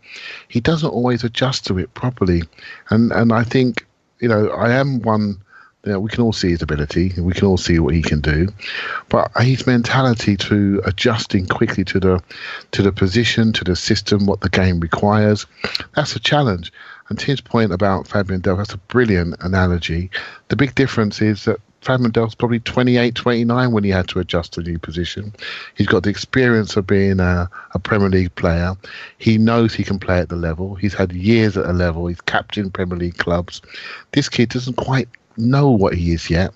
he doesn't always adjust to it properly. And I think, I am one. We can all see his ability, and we can all see what he can do, but his mentality to adjusting quickly to the position, to the system, what the game requires, that's a challenge. And Tim's point about Fabian Delph, that's a brilliant analogy. The big difference is that Fabian Delph's probably 28, 29 when he had to adjust to a new position. He's got the experience of being a Premier League player. He knows he can play at the level. He's had years at a level. He's captained Premier League clubs. This kid doesn't quite know what he is yet.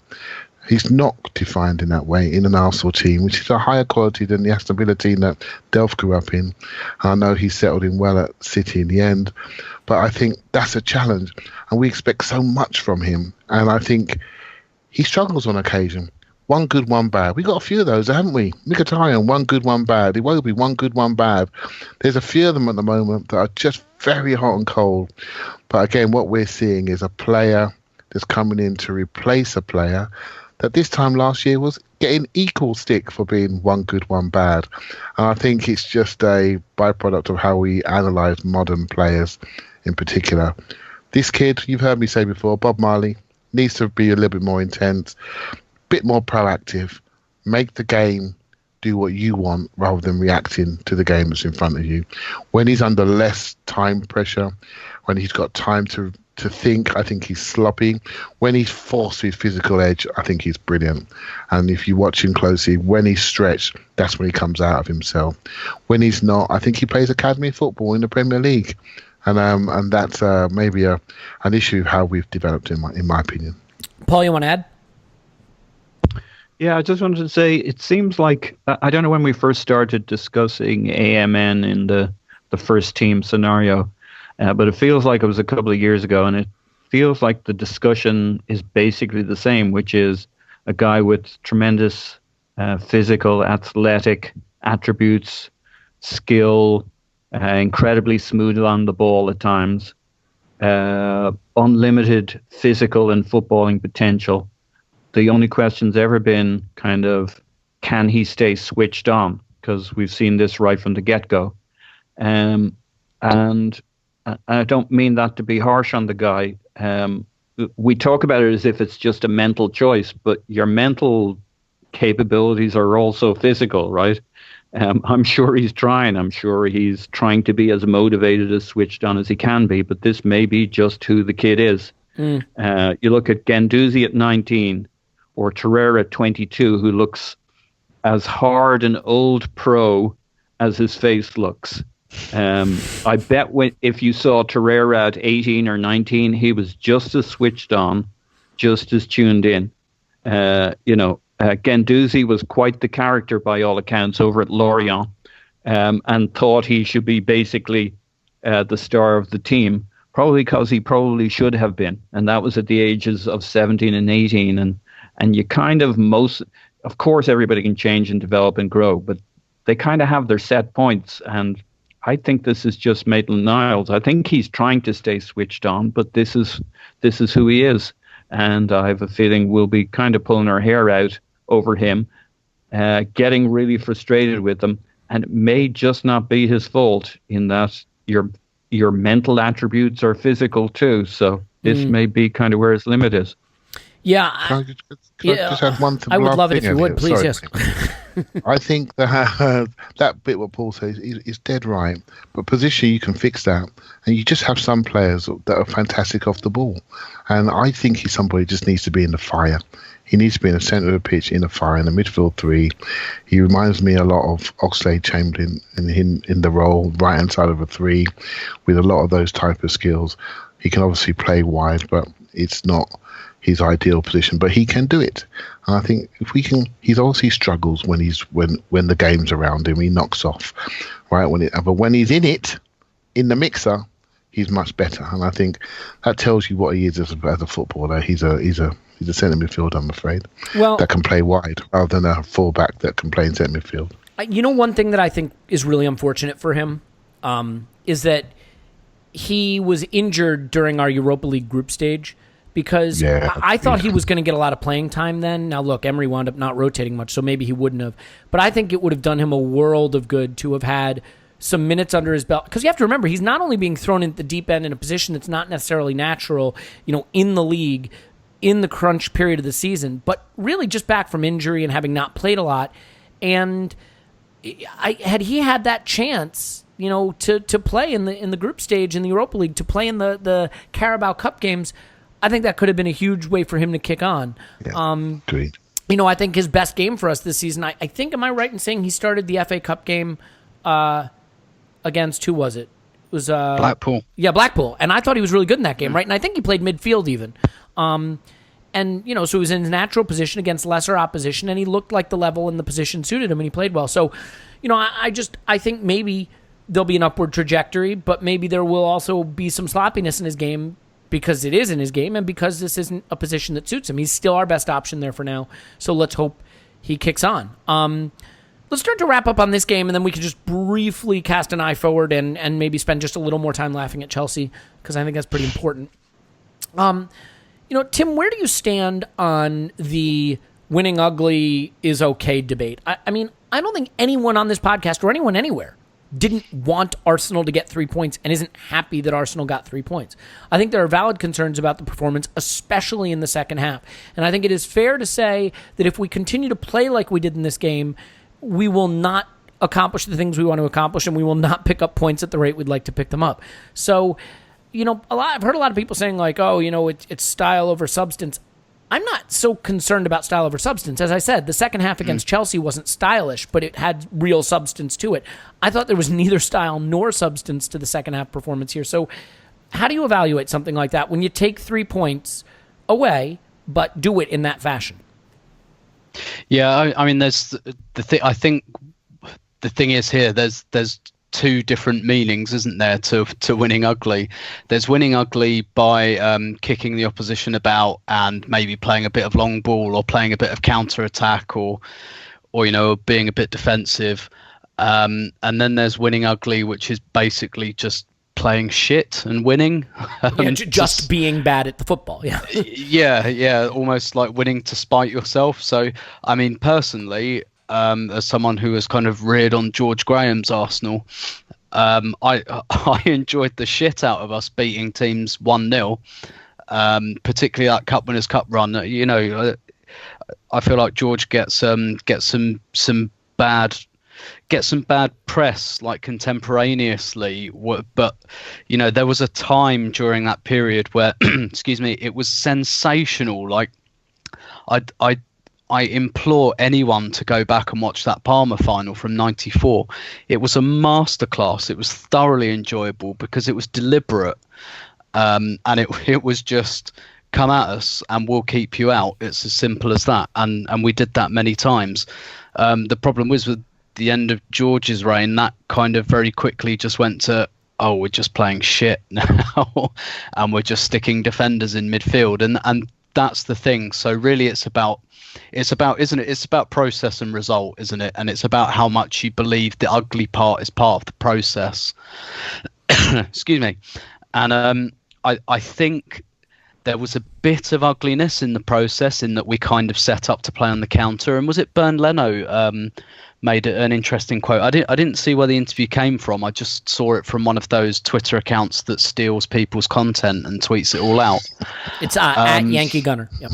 He's not defined in that way in an Arsenal team, which is a higher quality than the Aston Villa team that Delph grew up in. I know he settled in well at City in the end, but I think that's a challenge, and we expect so much from him. And I think he struggles on occasion. One good, one bad. We got a few of those, haven't we? Mkhitaryan, one good, one bad. Iwobi, one good, one bad. There's a few of them at the moment that are just very hot and cold. But again, what we're seeing is a player that's coming in to replace a player that this time last year was getting equal stick for being one good, one bad. And I think it's just a byproduct of how we analyse modern players in particular. This kid, you've heard me say before, Bob Marley, needs to be a little bit more intense, bit more proactive, make the game do what you want rather than reacting to the game that's in front of you. When he's under less time pressure, when he's got time to think, I think he's sloppy. When he's forced to his physical edge, I think he's brilliant. And if you watch him closely, when he's stretched, that's when he comes out of himself. When he's not, I think he plays academy football in the Premier League. And that's maybe an issue how we've developed in my opinion. Paul, you want to add? Yeah, I just wanted to say, it seems like, I don't know when we first started discussing AMN in the first team scenario, but it feels like it was a couple of years ago, and it feels like the discussion is basically the same, which is a guy with tremendous physical, athletic attributes, skill, incredibly smooth on the ball at times, unlimited physical and footballing potential. The only question's ever been kind of, can he stay switched on? Because we've seen this right from the get-go. And I don't mean that to be harsh on the guy. We talk about it as if it's just a mental choice, but your mental capabilities are also physical, right? I'm sure he's trying. I'm sure he's trying to be as motivated, as switched on as he can be, but this may be just who the kid is. You look at Guendouzi at 19 or Torreira at 22, who looks as hard an old pro as his face looks. I bet if you saw Torreira at 18 or 19, he was just as switched on, just as tuned in. Guendouzi was quite the character by all accounts over at Lorient, and thought he should be basically the star of the team, probably because he probably should have been. And that was at the ages of 17 and 18. And you kind of of course, everybody can change and develop and grow, but they kind of have their set points. And I think this is just Maitland-Niles. I think he's trying to stay switched on, but this is who he is. And I have a feeling we'll be kind of pulling our hair out over him, getting really frustrated with him. And it may just not be his fault in that your mental attributes are physical too. So this may be kind of where his limit is. Yeah. Can I just add one thing? I would love it if you would, please. Sorry. Yes. I think that bit what Paul says is dead right. But positionally, you can fix that, and you just have some players that are fantastic off the ball. And I think he's somebody who just needs to be in the fire. He needs to be in the centre of the pitch, in the fire, in the midfield three. He reminds me a lot of Oxlade-Chamberlain in the role, right hand side of a three, with a lot of those type of skills. He can obviously play wide, but it's not his ideal position, but he can do it. And I think if we can, he obviously struggles when the game's around him. He knocks off, right? But when he's in it, in the mixer, he's much better. And I think that tells you what he is as a footballer. He's a centre midfielder, I'm afraid, that can play wide rather than a fullback that can play in centre midfield. One thing that I think is really unfortunate for him is that he was injured during our Europa League group stage. Because I thought he was going to get a lot of playing time then. Now, look, Emery wound up not rotating much, so maybe he wouldn't have. But I think it would have done him a world of good to have had some minutes under his belt. Because you have to remember, he's not only being thrown into the deep end in a position that's not necessarily natural, in the league, in the crunch period of the season, but really just back from injury and having not played a lot. And had he had that chance, to play in the group stage in the Europa League, to play in the Carabao Cup games, I think that could have been a huge way for him to kick on. Yeah, agreed. I think his best game for us this season, I think, am I right in saying he started the FA Cup game against, who was it? It was Blackpool. Yeah, Blackpool. And I thought he was really good in that game, right? And I think he played midfield even. So he was in his natural position against lesser opposition, and he looked like the level and the position suited him, and he played well. So, I think maybe there'll be an upward trajectory, but maybe there will also be some sloppiness in his game, because it is in his game and because this isn't a position that suits him. He's still our best option there for now, so let's hope he kicks on. Let's start to wrap up on this game, and then we can just briefly cast an eye forward and maybe spend just a little more time laughing at Chelsea, because I think that's pretty important. Tim, where do you stand on the winning ugly is okay debate? I mean, I don't think anyone on this podcast or anyone anywhere didn't want Arsenal to get 3 points and isn't happy that Arsenal got 3 points. I think there are valid concerns about the performance, especially in the second half. And I think it is fair to say that if we continue to play like we did in this game, we will not accomplish the things we want to accomplish, and we will not pick up points at the rate we'd like to pick them up. So, I've heard a lot of people saying like, it's style over substance. I'm not so concerned about style over substance. As I said, the second half against Chelsea wasn't stylish, but it had real substance to it. I thought there was neither style nor substance to the second half performance here. So how do you evaluate something like that when you take 3 points away, but do it in that fashion? Yeah, I mean, there's the thing. I think the thing is here, there's two different meanings, isn't there, to winning ugly? There's winning ugly by kicking the opposition about and maybe playing a bit of long ball or playing a bit of counter attack or being a bit defensive, and then there's winning ugly, which is basically just playing shit and winning. Just being bad at the football. Yeah, almost like winning to spite yourself. So I mean, personally, as someone who was kind of reared on George Graham's Arsenal, I enjoyed the shit out of us beating teams 1-0, particularly that Cup Winners' Cup run. I feel like George gets some bad press like contemporaneously, but there was a time during that period where excuse me, it was sensational. Like I implore anyone to go back and watch that Parma final from '94. It was a masterclass. It was thoroughly enjoyable because it was deliberate, and it was just come at us and we'll keep you out. It's as simple as that. And we did that many times. The problem was with the end of George's reign, that kind of very quickly just went to, oh, we're just playing shit now and we're just sticking defenders in midfield. And that's the thing. So really it's about, isn't it? It's about process and result, isn't it? And it's about how much you believe the ugly part is part of the process. Excuse me. And I think there was a bit of ugliness in the process in that we kind of set up to play on the counter. And was it Bernd Leno made an interesting quote? I didn't see where the interview came from. I just saw it from one of those Twitter accounts that steals people's content and tweets it all out. It's at Yankee Gunner. Yep.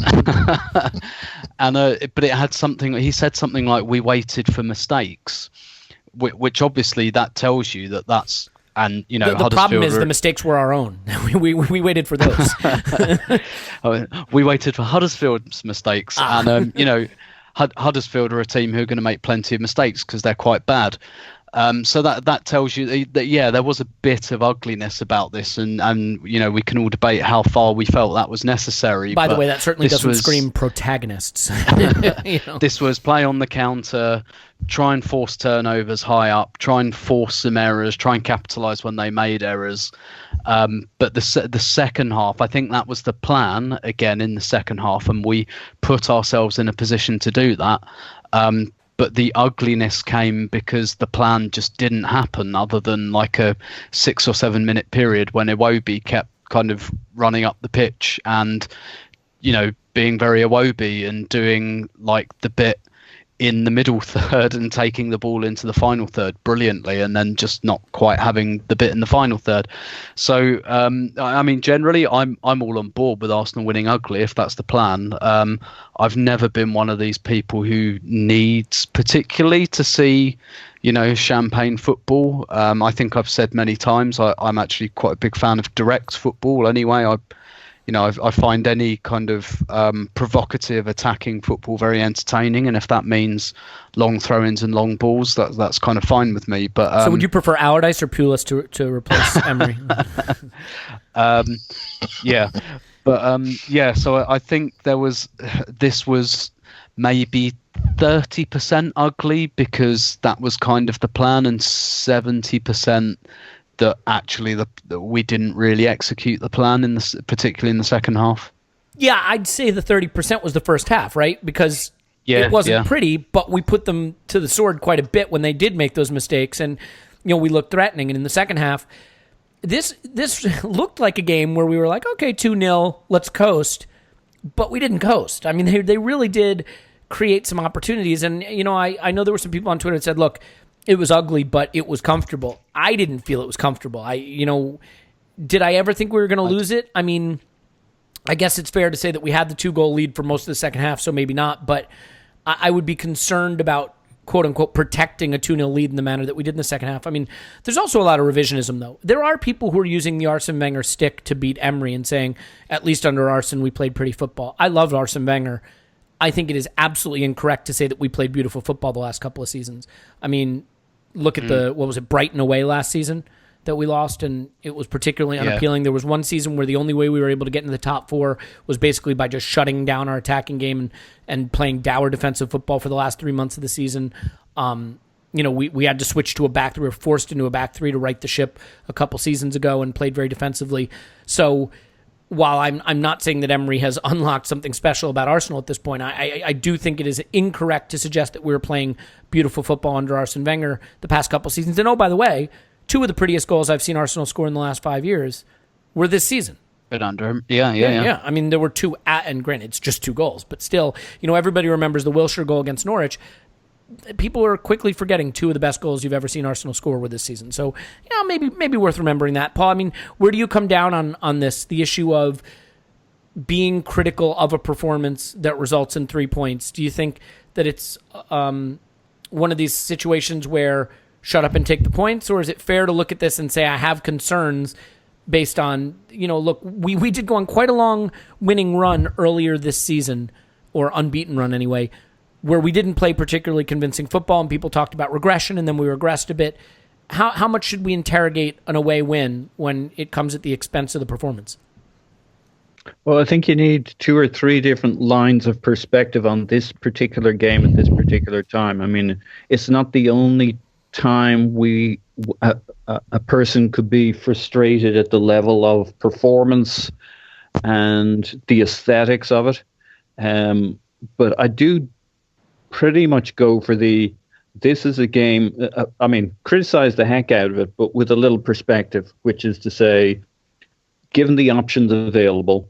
And but it had something. He said something like, "We waited for mistakes," which obviously that tells you that's. And you know, the problem is the mistakes were our own. we waited for those. We waited for Huddersfield's mistakes, and you know, Huddersfield are a team who are going to make plenty of mistakes because they're quite bad. So that tells you that yeah, there was a bit of ugliness about this, and you know, we can all debate how far we felt that was necessary. By the way, that certainly doesn't scream protagonists. You know? This was play on the counter, try and force turnovers high up, try and force some errors, try and capitalise when they made errors. But the second half, I think that was the plan again in the second half, and we put ourselves in a position to do that. But the ugliness came because the plan just didn't happen, other than like a 6 or 7 minute period when Iwobi kept kind of running up the pitch and, you know, being very Iwobi and doing like the bit in the middle third and taking the ball into the final third brilliantly, and then just not quite having the bit in the final third. So, I mean, generally, I'm all on board with Arsenal winning ugly if that's the plan. I've never been one of these people who needs particularly to see, you know, champagne football. I think I've said many times I'm actually quite a big fan of direct football. Anyway, I find any kind of provocative attacking football very entertaining, and if that means long throw-ins and long balls, that's kind of fine with me. But so, would you prefer Allardyce or Pulis to replace Emery? Yeah, but yeah. So I think this was maybe 30% ugly because that was kind of the plan, and 70%. That actually that we didn't really execute the plan particularly in the second half. Yeah, I'd say the 30% was the first half, right? Because it wasn't pretty, but we put them to the sword quite a bit when they did make those mistakes, and you know, we looked threatening. And in the second half, this looked like a game where we were like, okay, 2-0, let's coast, but we didn't coast. I mean, they really did create some opportunities, and you know, I know there were some people on Twitter that said, look, it was ugly, but it was comfortable. I didn't feel it was comfortable. Did I ever think we were going to lose it? I mean, I guess it's fair to say that we had the 2-goal lead for most of the second half, so maybe not. But I would be concerned about, quote unquote, protecting a 2-0 lead in the manner that we did in the second half. I mean, there's also a lot of revisionism, though. There are people who are using the Arsene Wenger stick to beat Emery and saying, at least under Arsene, we played pretty football. I love Arsene Wenger. I think it is absolutely incorrect to say that we played beautiful football the last couple of seasons. I mean, look at Brighton away last season that we lost, and it was particularly unappealing. There was one season where the only way we were able to get into the top four was basically by just shutting down our attacking game and playing dour defensive football for the last 3 months of the season. We had to switch to a back three. We were forced into a back three to right the ship a couple seasons ago and played very defensively. So while I'm not saying that Emery has unlocked something special about Arsenal at this point, I do think it is incorrect to suggest that we were playing beautiful football under Arsene Wenger the past couple seasons. And oh, by the way, 2 of the prettiest goals I've seen Arsenal score in the last 5 years were this season. But under him, yeah. I mean, there were 2 and granted, it's just 2 goals, but still, everybody remembers the Wilshere goal against Norwich. People are quickly forgetting 2 of the best goals you've ever seen Arsenal score were this season. So, maybe worth remembering that. Paul, I mean, where do you come down on this, the issue of being critical of a performance that results in 3 points? Do you think that it's one of these situations where shut up and take the points, or is it fair to look at this and say, I have concerns based on, look, we did go on quite a long winning run earlier this season, or unbeaten run anyway, where we didn't play particularly convincing football and people talked about regression and then we regressed a bit. How much should we interrogate an away win when it comes at the expense of the performance? Well, I think you need two or three different lines of perspective on this particular game at this particular time. I mean, it's not the only time a person could be frustrated at the level of performance and the aesthetics of it. But I do pretty much go for this is a game, criticize the heck out of it, but with a little perspective, which is to say, given the options available,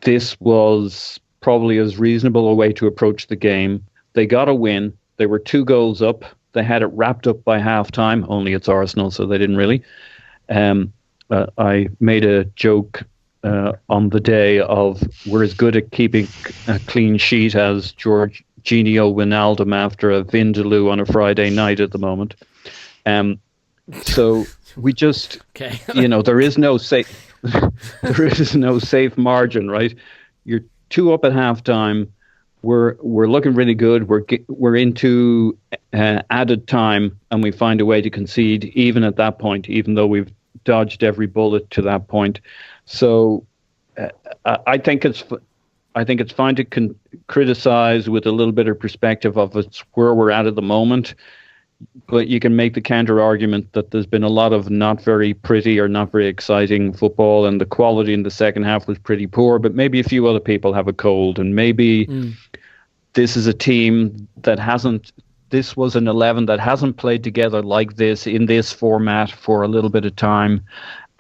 this was probably as reasonable a way to approach the game. They got a win. They were 2 goals up. They had it wrapped up by half-time, only it's Arsenal, so they didn't really. I made a joke on the day of we're as good at keeping a clean sheet as Jorginho Wijnaldum after a Vindaloo on a Friday night at the moment. So we just, Okay. there is no safe, there is no safe margin, right? You're 2 up at halftime. We're looking really good. We're into added time, and we find a way to concede even at that point, even though we've dodged every bullet to that point. So I think it's fine to criticize with a little bit of perspective of it's where we're at the moment. But you can make the counter argument that there's been a lot of not very pretty or not very exciting football, and the quality in the second half was pretty poor. But maybe a few other people have a cold, and maybe this is a team that hasn't. This was an 11 that hasn't played together like this in this format for a little bit of time,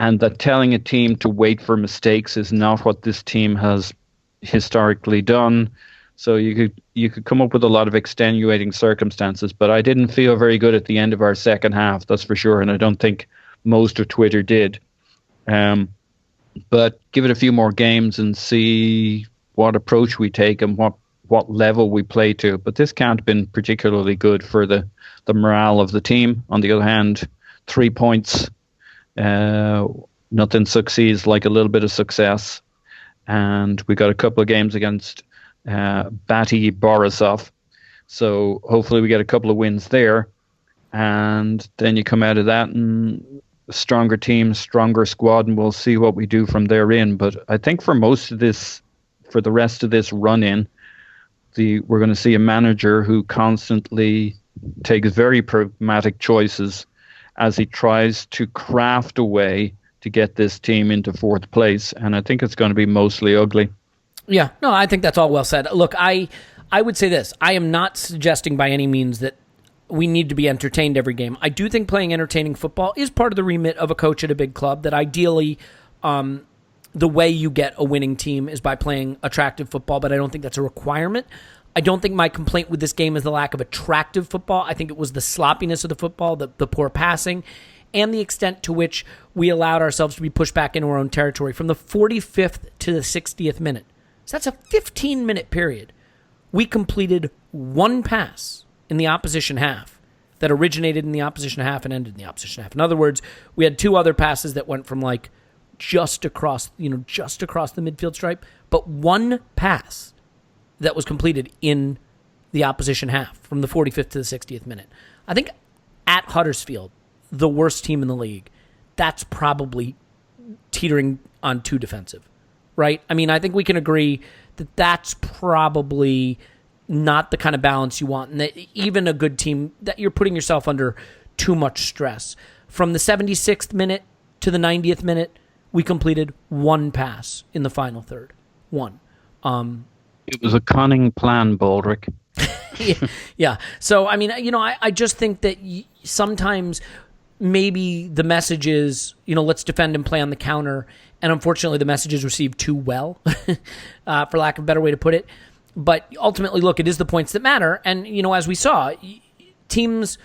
and that telling a team to wait for mistakes is not what this team has historically done. So you could come up with a lot of extenuating circumstances, but I didn't feel very good at the end of our second half, that's for sure, and I don't think most of Twitter did. But give it a few more games and see what approach we take and what level we play to. But this can't have been particularly good for the morale of the team. On the other hand, 3 points, nothing succeeds like a little bit of success. And we got a couple of games against Batty Borisov. So hopefully we get a couple of wins there. And then you come out of that and a stronger team, stronger squad, and we'll see what we do from there in. But I think for most of this, for the rest of this run-in, we're going to see a manager who constantly takes very pragmatic choices as he tries to craft a way to get this team into 4th place. And I think it's going to be mostly ugly. Yeah, no, I think that's all well said. Look, I would say this. I am not suggesting by any means that we need to be entertained every game. I do think playing entertaining football is part of the remit of a coach at a big club, that ideally the way you get a winning team is by playing attractive football, but I don't think that's a requirement. I don't think my complaint with this game is the lack of attractive football. I think it was the sloppiness of the football, the poor passing, and the extent to which we allowed ourselves to be pushed back into our own territory from the 45th to the 60th minute. So that's a 15-minute period. We completed 1 pass in the opposition half that originated in the opposition half and ended in the opposition half. In other words, we had 2 other passes that went from just across the midfield stripe, but 1 pass that was completed in the opposition half from the 45th to the 60th minute. I think at Huddersfield, the worst team in the league, that's probably teetering on too defensive, right? I mean, I think we can agree that that's probably not the kind of balance you want, and that even a good team, that you're putting yourself under too much stress. From the 76th minute to the 90th minute, we completed 1 pass in the final third. 1. It was a cunning plan, Baldrick. Yeah. So, I mean, I just think that sometimes maybe the message is, let's defend and play on the counter. And unfortunately, the message is received too well, for lack of a better way to put it. But ultimately, look, it is the points that matter. And, as we saw, teams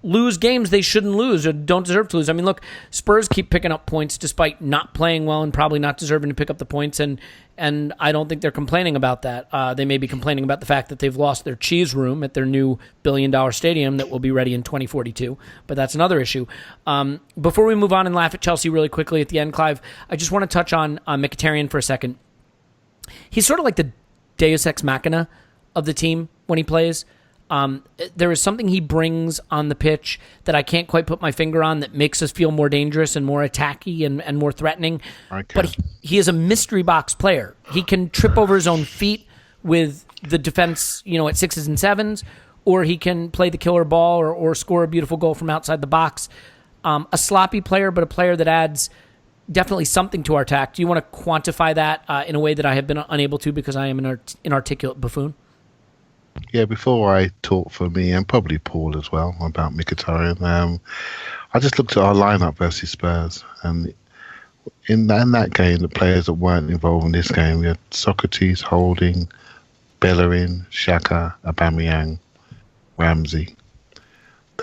lose games they shouldn't lose or don't deserve to lose. I mean, look, Spurs keep picking up points despite not playing well and probably not deserving to pick up the points. And I don't think they're complaining about that. They may be complaining about the fact that they've lost their cheese room at their new billion-dollar stadium that will be ready in 2042. But that's another issue. Before we move on and laugh at Chelsea really quickly at the end, Clive, I just want to touch on Mkhitaryan for a second. He's sort of like the Deus Ex Machina of the team when he plays. There is something he brings on the pitch that I can't quite put my finger on that makes us feel more dangerous and more attacky and more threatening. But he is a mystery box player. He can trip over his own feet with the defense, at 6s and 7s, or he can play the killer ball or score a beautiful goal from outside the box. A sloppy player, but a player that adds definitely something to our attack. Do you want to quantify that in a way that I have been unable to because I am an inarticulate buffoon? Yeah, before I talk for me and probably Paul as well about Mkhitaryan, I just looked at our lineup versus Spurs, and in that game, the players that weren't involved in this game, we had Socrates, Holding, Bellerin, Xhaka, Aubameyang, Ramsey.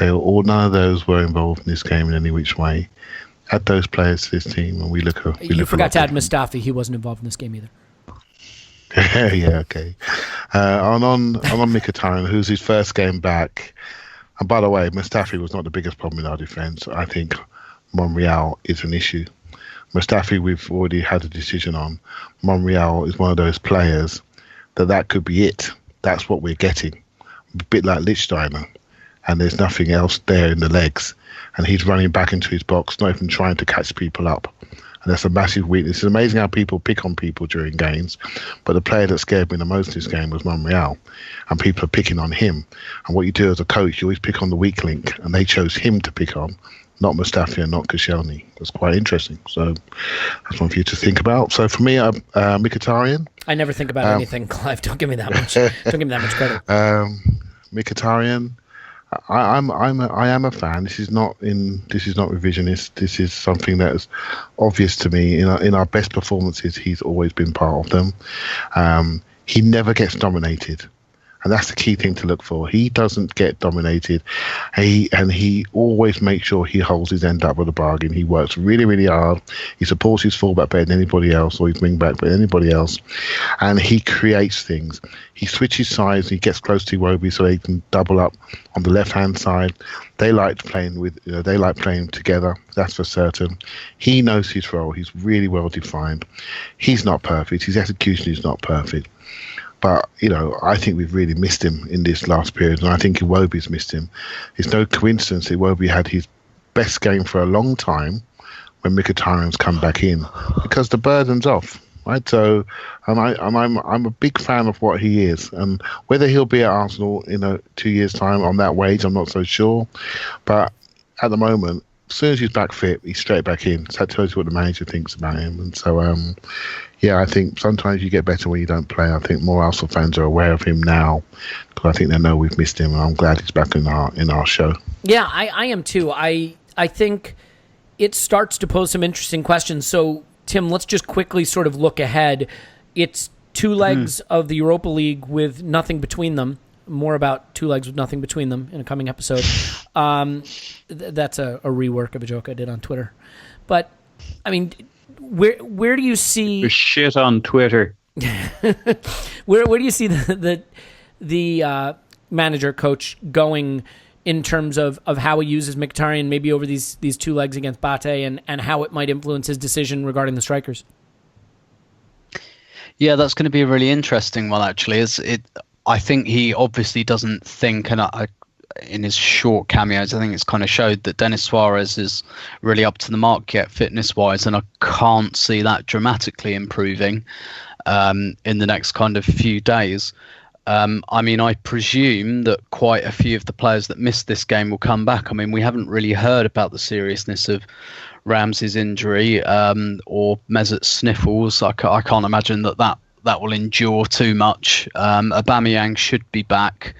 None of those were involved in this game in any which way. Add those players to this team, and we look. You forgot to add Mustafi. He wasn't involved in this game either. Yeah, okay. On Mkhitaryan, who's his first game back. And by the way, Mustafi was not the biggest problem in our defence. I think Monreal is an issue. Mustafi, we've already had a decision on. Monreal is one of those players that could be it. That's what we're getting. A bit like Lichtsteiner. And there's nothing else there in the legs. And he's running back into his box, not even trying to catch people up. And that's a massive weakness. It's amazing how people pick on people during games, but the player that scared me the most this game was Monreal, and people are picking on him. And what you do as a coach, you always pick on the weak link, and they chose him to pick on, not Mustafi and not Koscielny. That's quite interesting. So that's one for you to think about. So for me, Mkhitaryan. I never think about anything, Clive. Don't give me that much. Don't give me that much credit. Mkhitaryan. I am a fan. This is not revisionist. This is something that is obvious to me. In our best performances, he's always been part of them. He never gets dominated, and that's the key thing to look for. He doesn't get dominated. He always makes sure he holds his end up with a bargain. He works really, really hard. He supports his fullback better than anybody else, or his wing back better than anybody else, and he creates things. He switches sides. He gets close to Iwobi so they can double up on the left-hand side. They like playing they like playing together. That's for certain. He knows his role. He's really well defined. He's not perfect. His execution is not perfect. But, I think we've really missed him in this last period, and I think Iwobi's missed him. It's no coincidence Iwobi had his best game for a long time when Mkhitaryan's come back in, because the burden's off, right? So, I'm a big fan of what he is, and whether he'll be at Arsenal in 2 years' time on that wage, I'm not so sure. But at the moment, as soon as he's back fit, he's straight back in. So that tells you what the manager thinks about him, and so. I think sometimes you get better when you don't play. I think more Arsenal fans are aware of him now because I think they know we've missed him, and I'm glad he's back in our show. Yeah, I am too. I think it starts to pose some interesting questions. So, Tim, let's just quickly sort of look ahead. It's two legs of the Europa League with nothing between them. More about two legs with nothing between them in a coming episode. That's a rework of a joke I did on Twitter. But, I mean, where do you see shit on Twitter? where do you see the manager coach going in terms of how he uses Mkhitaryan maybe over these two legs against Bate and how it might influence his decision regarding the strikers? Yeah, that's going to be a really interesting one, actually. I think he obviously doesn't think, and in his short cameos, I think it's kind of showed that Denis Suarez is really up to the mark yet, fitness-wise, and I can't see that dramatically improving in the next kind of few days. I presume that quite a few of the players that missed this game will come back. I mean, we haven't really heard about the seriousness of Ramsey's injury or Mesut's sniffles. I can't imagine that will endure too much. Aubameyang should be back.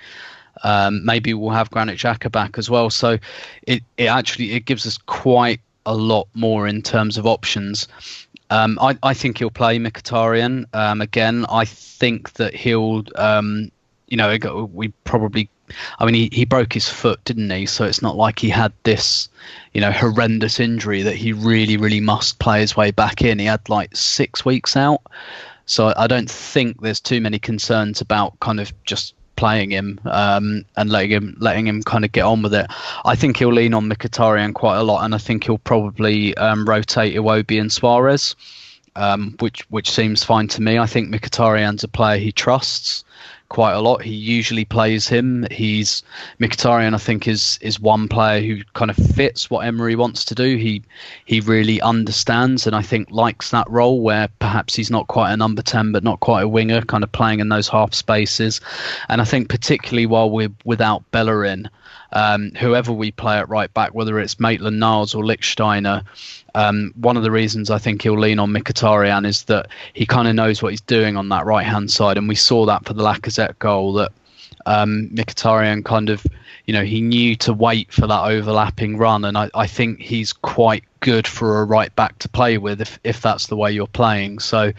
Maybe we'll have Granit Xhaka back as well. So it gives us quite a lot more in terms of options. I think he'll play Mkhitaryan again. I think that he'll, he broke his foot, didn't he? So it's not like he had this, horrendous injury that he really, really must play his way back in. He had like 6 weeks out. So I don't think there's too many concerns about kind of just playing him and letting him kind of get on with it. I think he'll lean on Mkhitaryan quite a lot, and I think he'll probably rotate Iwobi and Suarez, which seems fine to me. I think Mkhitaryan's a player he trusts quite a lot. He usually plays him. Mkhitaryan, I think, is one player who kind of fits what Emery wants to do. He really understands and I think likes that role where perhaps he's not quite a number 10 but not quite a winger, kind of playing in those half spaces. And I think particularly while we're without Bellerin, whoever we play at right back, whether it's Maitland-Niles or Lichtsteiner, one of the reasons I think he'll lean on Mkhitaryan is that he kind of knows what he's doing on that right-hand side. And we saw that for the Lacazette goal, that Mkhitaryan kind of, he knew to wait for that overlapping run. And I think he's quite good for a right back to play with if that's the way you're playing. So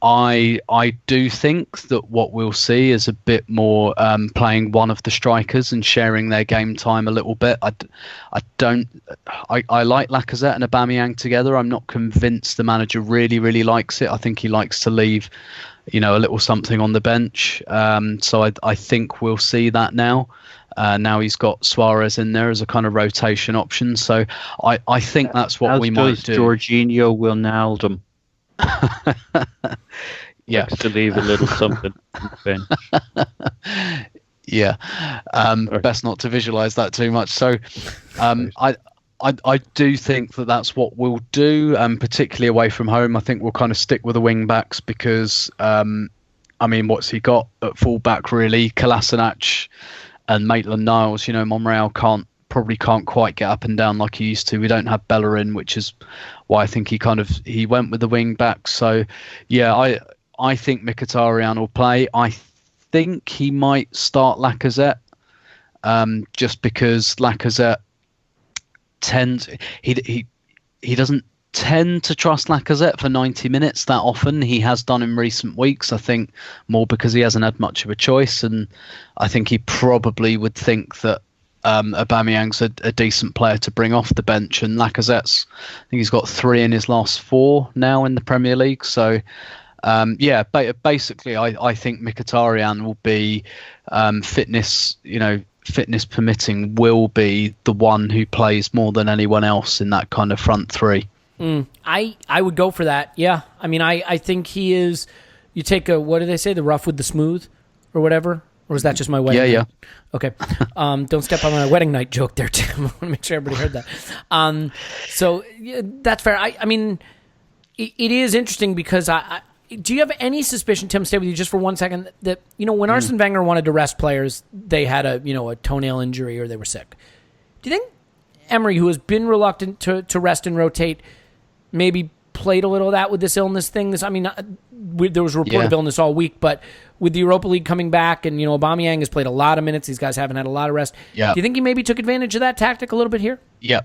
I do think that what we'll see is a bit more playing one of the strikers and sharing their game time a little bit. I like Lacazette and Aubameyang together. I'm not convinced the manager really likes it. I think he likes to leave, a little something on the bench. So I think we'll see that now. Now he's got Suarez in there as a kind of rotation option. So I think that's what we might do. Jorginho will Wijnaldum. Yeah, to leave a little something on the bench. Yeah, best not to visualize that too much. So I do think that's what we'll do, particularly away from home. I think we'll kind of stick with the wing backs because what's he got at full back really? Kolasinac and Maitland-Niles. Monreal probably can't quite get up and down like he used to. We don't have Bellerin, which is why I think he went with the wing back. So yeah, I think Mkhitaryan will play. I think he might start Lacazette, just because Lacazette he doesn't tend to trust Lacazette for 90 minutes that often. He has done in recent weeks, I think, more because he hasn't had much of a choice, and I think he probably would think that Aubameyang's a decent player to bring off the bench, and Lacazette's, I think he's got 3 in his last 4 now in the Premier League. So basically I think Mkhitaryan will be fitness permitting, will be the one who plays more than anyone else in that kind of front 3. I would go for that. Yeah. I think he is. You take what do they say? The rough with the smooth or whatever? Or was that just my wedding night? Yeah. Okay. Don't step on my wedding night joke there, Tim. I want to make sure everybody heard that. So yeah, that's fair. It is interesting because do you have any suspicion, Tim, stay with you just for 1 second, that, when Arsene Wenger wanted to rest players, they had a toenail injury or they were sick. Do you think Emery, who has been reluctant to rest and rotate, maybe played a little of that with this illness thing? There was a report of illness all week, but with the Europa League coming back and, Aubameyang has played a lot of minutes, these guys haven't had a lot of rest. Yeah. Do you think he maybe took advantage of that tactic a little bit here? Yeah.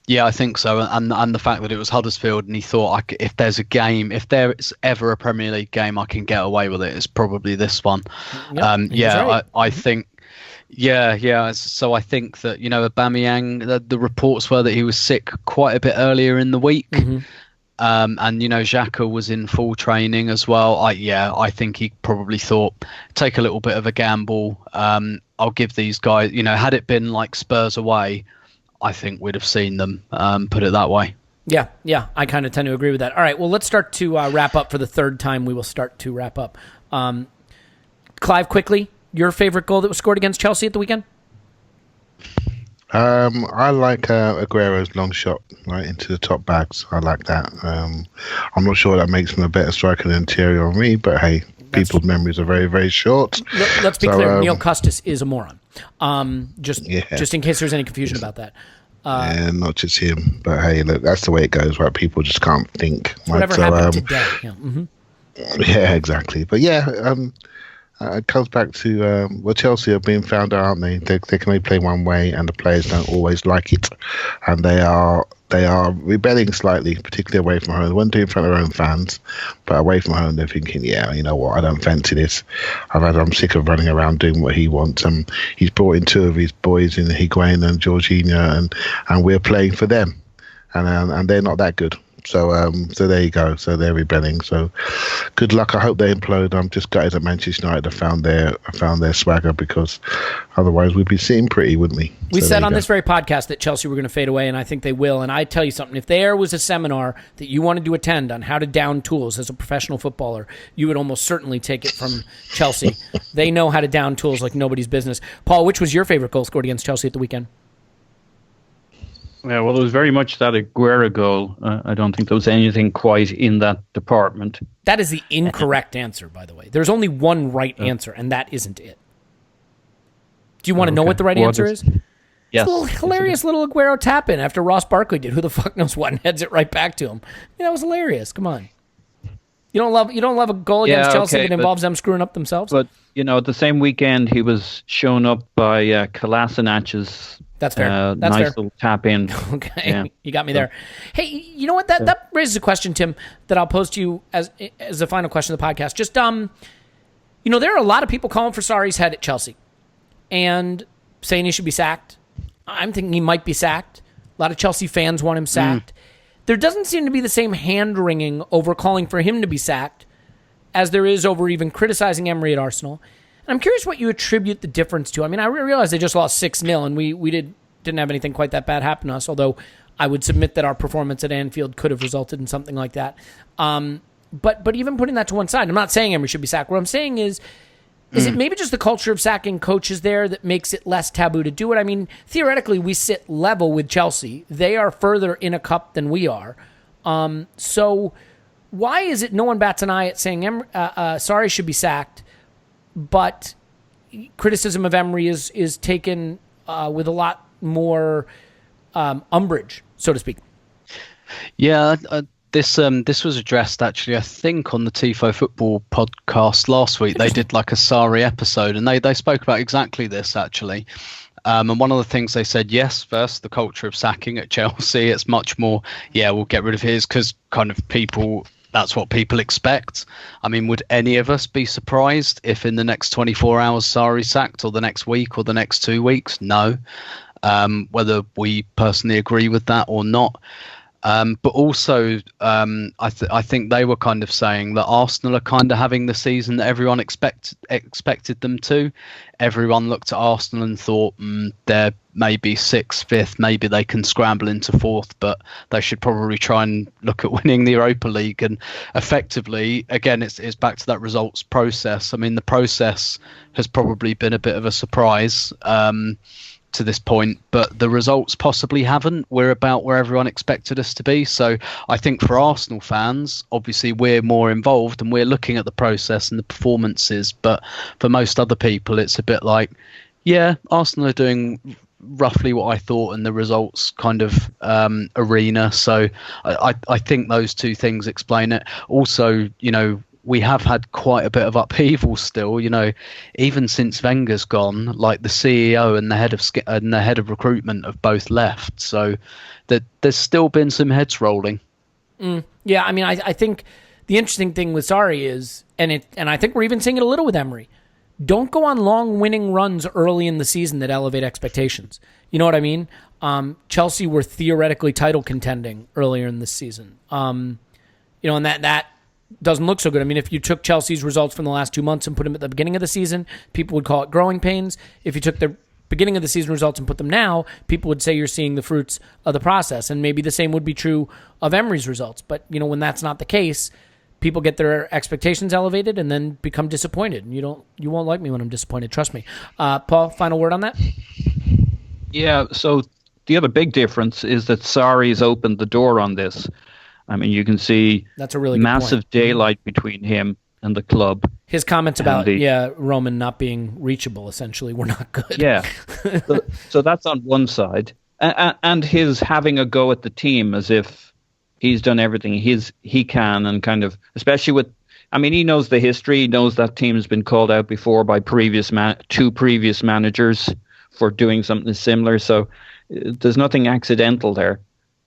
Yeah, I think so. And the fact that it was Huddersfield and he thought, if there's ever a Premier League game I can get away with it, it's probably this one. Yep, right. I think... Yeah. So I think that, Aubameyang, the reports were that he was sick quite a bit earlier in the week. Mm-hmm. And, Xhaka was in full training as well. I think he probably thought, take a little bit of a gamble. I'll give these guys, had it been like Spurs away, I think we'd have seen them, put it that way. Yeah, I kind of tend to agree with that. All right, well, let's start to wrap up for the third time. We will start to wrap up. Clive, quickly, your favorite goal that was scored against Chelsea at the weekend? I like Aguero's long shot right into the top bags. I like that. I'm not sure that makes him a better striker than Thierry Henry, but hey, people's memories are very, very short. Let's be clear. Neil Custis is a moron. Just in case there's any confusion about that. Not just him, but hey, look, that's the way it goes, right? People just can't think. Whatever happened today. Yeah. Mm-hmm. Yeah, exactly. But yeah, it comes back to Chelsea are being found out, aren't they? They can only play one way, and the players don't always like it, and they are rebelling slightly, particularly away from home. They won't do it in front of their own fans, but away from home, they're thinking, yeah, you know what, I don't fancy this. I'm sick of running around doing what he wants. He's brought in 2 of his boys in Higuain and Jorginho, and we're playing for them, and they're not that good. So there you go. So they're rebelling. So good luck. I hope they implode. I'm just gutted that Manchester United have found their swagger, because otherwise we'd be sitting pretty, wouldn't we? We said on this very podcast that Chelsea were going to fade away, and I think they will. And I tell you something, if there was a seminar that you wanted to attend on how to down tools as a professional footballer, you would almost certainly take it from Chelsea. They know how to down tools like nobody's business. Paul, which was your favorite goal scored against Chelsea at the weekend? Yeah, well, it was very much that Aguero goal. I don't think there was anything quite in that department. That is the incorrect answer, by the way. There's only one right answer, and that isn't it. Do you want to know what the right answer is? Yes. It's a little hilarious little Aguero tap-in after Ross Barkley did. Who the fuck knows what, and heads it right back to him. Yeah, that was hilarious. Come on. You don't love a goal against Chelsea that involves them screwing up themselves? But, the same weekend he was shown up by Kolasinac's That's fair. That's nice fair. Little tap in. Okay, yeah. You got me there. Hey, you know what? That raises a question, Tim, that I'll pose to you as the final question of the podcast. Just there are a lot of people calling for Sarri's head at Chelsea and saying he should be sacked. I'm thinking he might be sacked. A lot of Chelsea fans want him sacked. There doesn't seem to be the same hand-wringing over calling for him to be sacked as there is over even criticizing Emery at Arsenal. And I'm curious what you attribute the difference to. I mean, I realize they just lost 6-0, and we didn't have anything quite that bad happen to us, although I would submit that our performance at Anfield could have resulted in something like that. But even putting that to one side, I'm not saying Emery should be sacked. What I'm saying is it maybe just the culture of sacking coaches there that makes it less taboo to do it? I mean, theoretically, we sit level with Chelsea. They are further in a cup than we are. So why is it no one bats an eye at saying Sarri should be sacked, but criticism of Emery is taken with a lot more umbrage, so to speak? Yeah, this was addressed actually, I think, on the Tifo Football podcast last week. They did like a Sarri episode, and they spoke about exactly this actually. And one of the things they said, yes, first, the culture of sacking at Chelsea, it's much more, we'll get rid of his because kind of that's what people expect. I mean, would any of us be surprised if in the next 24 hours Sarri sacked, or the next week, or the next 2 weeks? No. Whether we personally agree with that or not. But also, I think they were kind of saying that Arsenal are kind of having the season that everyone expected them to. Everyone looked at Arsenal and thought, they're maybe 6th, 5th, maybe they can scramble into 4th, but they should probably try and look at winning the Europa League. And effectively, again, it's back to that results process. I mean, the process has probably been a bit of a surprise to this point, but the results possibly haven't. We're about where everyone expected us to be. So I think for Arsenal fans, obviously we're more involved and we're looking at the process and the performances, but for most other people it's a bit like, Arsenal are doing roughly what I thought in the results kind of arena. So I think those two things explain it. Also, we have had quite a bit of upheaval still, even since Wenger's gone, like the CEO and the head of recruitment have both left. So there's still been some heads rolling. Yeah, I mean, I think the interesting thing with Sarri is, and I think we're even seeing it a little with Emery, don't go on long winning runs early in the season that elevate expectations. You know what I mean? Chelsea were theoretically title contending earlier in this season. And that doesn't look so good. I mean, if you took Chelsea's results from the last 2 months and put them at the beginning of the season, people would call it growing pains. If you took the beginning of the season results and put them now, people would say you're seeing the fruits of the process. And maybe the same would be true of Emery's results. But, when that's not the case, people get their expectations elevated and then become disappointed. And you won't like me when I'm disappointed. Trust me. Paul, final word on that? Yeah. So the other big difference is that Sarri's opened the door on this. I mean, you can see that's a really massive daylight between him and the club. His comments about Roman not being reachable essentially were not good. Yeah, so that's on one side, and his having a go at the team as if he's done everything he can, and kind of, especially with, I mean, he knows the history. He knows that team has been called out before by two previous managers for doing something similar. So there's nothing accidental there.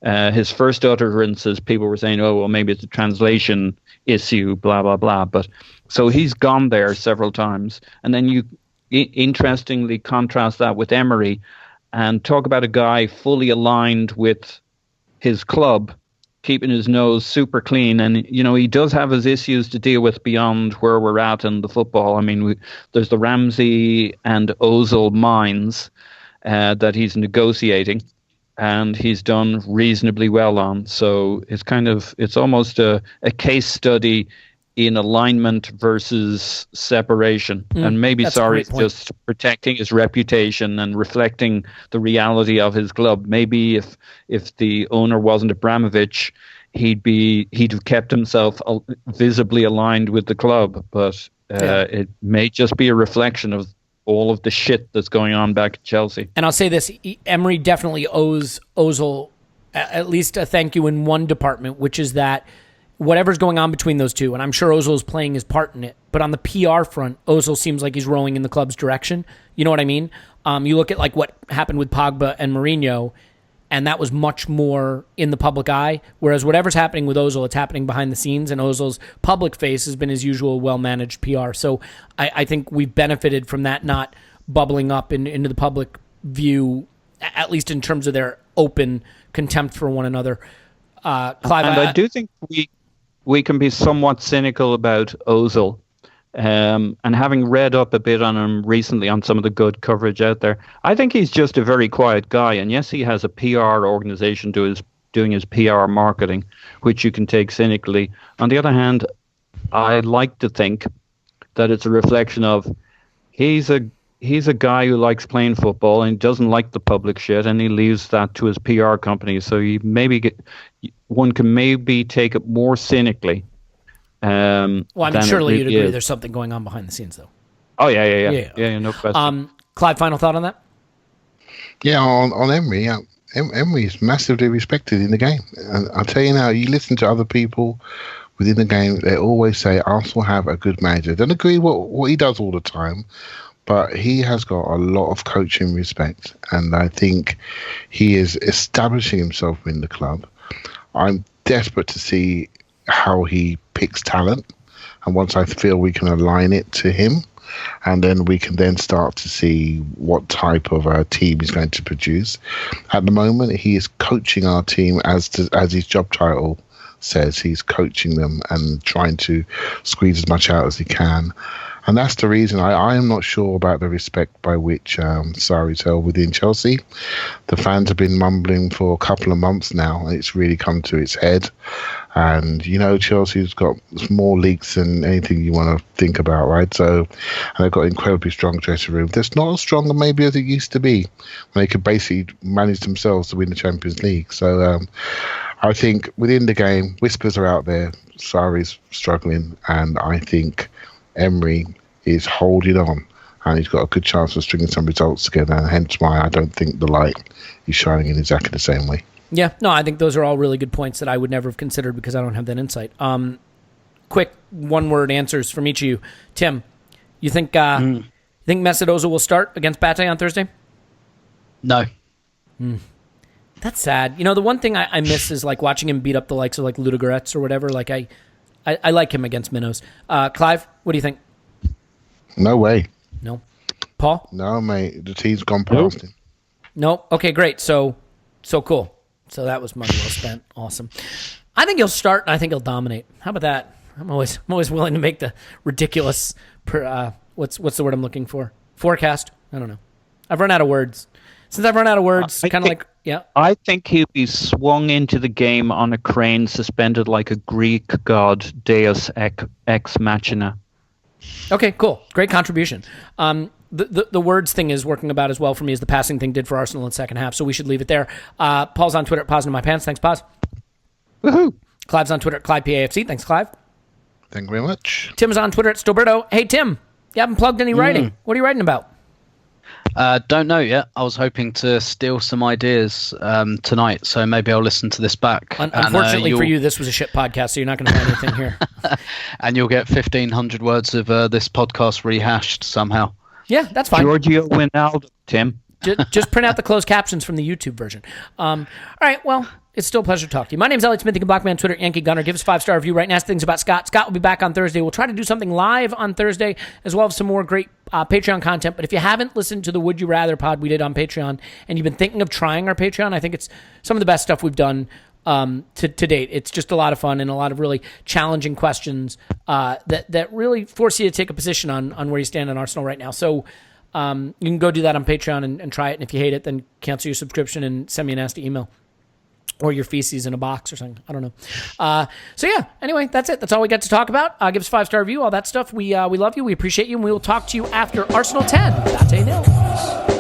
His first utterances, people were saying, oh, well, maybe it's a translation issue, blah, blah, blah. But so he's gone there several times. And then you interestingly contrast that with Emery and talk about a guy fully aligned with his club keeping his nose super clean. And, he does have his issues to deal with beyond where we're at in the football. I mean, there's the Ramsey and Ozil mines that he's negotiating, and he's done reasonably well on. So it's almost a case study in alignment versus separation. And maybe Sarri's just protecting his reputation and reflecting the reality of his club. Maybe if the owner wasn't Abramovich, he'd have kept himself visibly aligned with the club. But it may just be a reflection of all of the shit that's going on back at Chelsea. And I'll say this, Emery definitely owes Ozil at least a thank you in one department, which is that whatever's going on between those two, and I'm sure Ozil is playing his part in it, but on the PR front, Ozil seems like he's rowing in the club's direction. You know what I mean? You look at like what happened with Pogba and Mourinho, and that was much more in the public eye, whereas whatever's happening with Ozil, it's happening behind the scenes, and Ozil's public face has been his usual well-managed PR. So I think we've benefited from that not bubbling up into the public view, at least in terms of their open contempt for one another. Clive, and I do think we can be somewhat cynical about Ozil. And having read up a bit on him recently on some of the good coverage out there, I think he's just a very quiet guy. And yes, he has a PR organization doing his PR marketing, which you can take cynically. On the other hand, I like to think that it's a reflection of he's a guy who likes playing football and doesn't like the public shit, and he leaves that to his PR company. So one can maybe take it more cynically. Well, I mean, surely you'd agree there's something going on behind the scenes, though. Oh, yeah, no question. Clive, final thought on that? Yeah, on Emery, Emery is massively respected in the game. And I'll tell you now, you listen to other people within the game, they always say Arsenal have a good manager. Don't agree what he does all the time, but he has got a lot of coaching respect, and I think he is establishing himself in the club. I'm desperate to see how he picks talent, and once I feel we can align it to him, and then we can then start to see what type of a team he's going to produce. At the moment, he is coaching our team as his job title says. He's coaching them and trying to squeeze as much out as he can. And that's the reason I am not sure about the respect by which Sarri's held within Chelsea. The fans have been mumbling for a couple of months now, and it's really come to its head. And, Chelsea's got more leaks than anything you want to think about, right? So, and they've got an incredibly strong dressing room. That's not as strong maybe as it used to be, when they could basically manage themselves to win the Champions League. So, I think within the game, whispers are out there. Sarri's struggling, and I think Emery is holding on, and he's got a good chance of stringing some results together, and hence why I don't think the light is shining in exactly the same way. Yeah, no, I think those are all really good points that I would never have considered because I don't have that insight. Quick one-word answers from each of you. Tim, you think Mesut Ozil will start against Bate on Thursday? No. That's sad. The one thing I miss is like watching him beat up the likes of like Ludogorets or whatever. Like I like him against minnows. Clive, what do you think? No way. No. Paul? No, mate. The team's gone past him. No. Okay, great. So cool. So that was money well spent. Awesome. I think he'll start, and I think he'll dominate. How about that? I'm always willing to make the ridiculous. What's the word I'm looking for? Forecast. I don't know. I've run out of words. Since I've run out of words, kind of like, yeah. I think he'll be swung into the game on a crane, suspended like a Greek god, Deus ex machina. Okay, cool. Great contribution. The words thing is working about as well for me as the passing thing did for Arsenal in the second half, so we should leave it there. Paul's on Twitter at Pause Into My Pants. Thanks, Pause. Woohoo. Clive's on Twitter at ClivePAFC. Thanks, Clive. Thank you very much. Tim's on Twitter at Stillberto. Hey, Tim, you haven't plugged any writing. What are you writing about? Don't know yet. I was hoping to steal some ideas tonight, so maybe I'll listen to this back. Unfortunately for you, this was a shit podcast, so you're not going to find anything here. And you'll get 1,500 words of this podcast rehashed somehow. Yeah, that's fine. Giorgio Wijnaldum, Tim. Just print out the closed captions from the YouTube version. All right, well, it's still a pleasure to talk to you. My name's Elliot Smith. You can block me on Twitter, Yankee Gunner. Give us a 5-star review right now. Ask things about Scott. Scott will be back on Thursday. We'll try to do something live on Thursday, as well as some more great Patreon content. But if you haven't listened to the Would You Rather pod we did on Patreon, and you've been thinking of trying our Patreon, I think it's some of the best stuff we've done to date. It's just a lot of fun and a lot of really challenging questions that really force you to take a position on where you stand on Arsenal right now. So you can go do that on Patreon and try it. And if you hate it, then cancel your subscription and send me a nasty email. Or your feces in a box or something. I don't know. So yeah, anyway, that's it. That's all we got to talk about. Give us a 5-star review, all that stuff. We love you. We appreciate you. And we will talk to you after Arsenal 10. Date nil.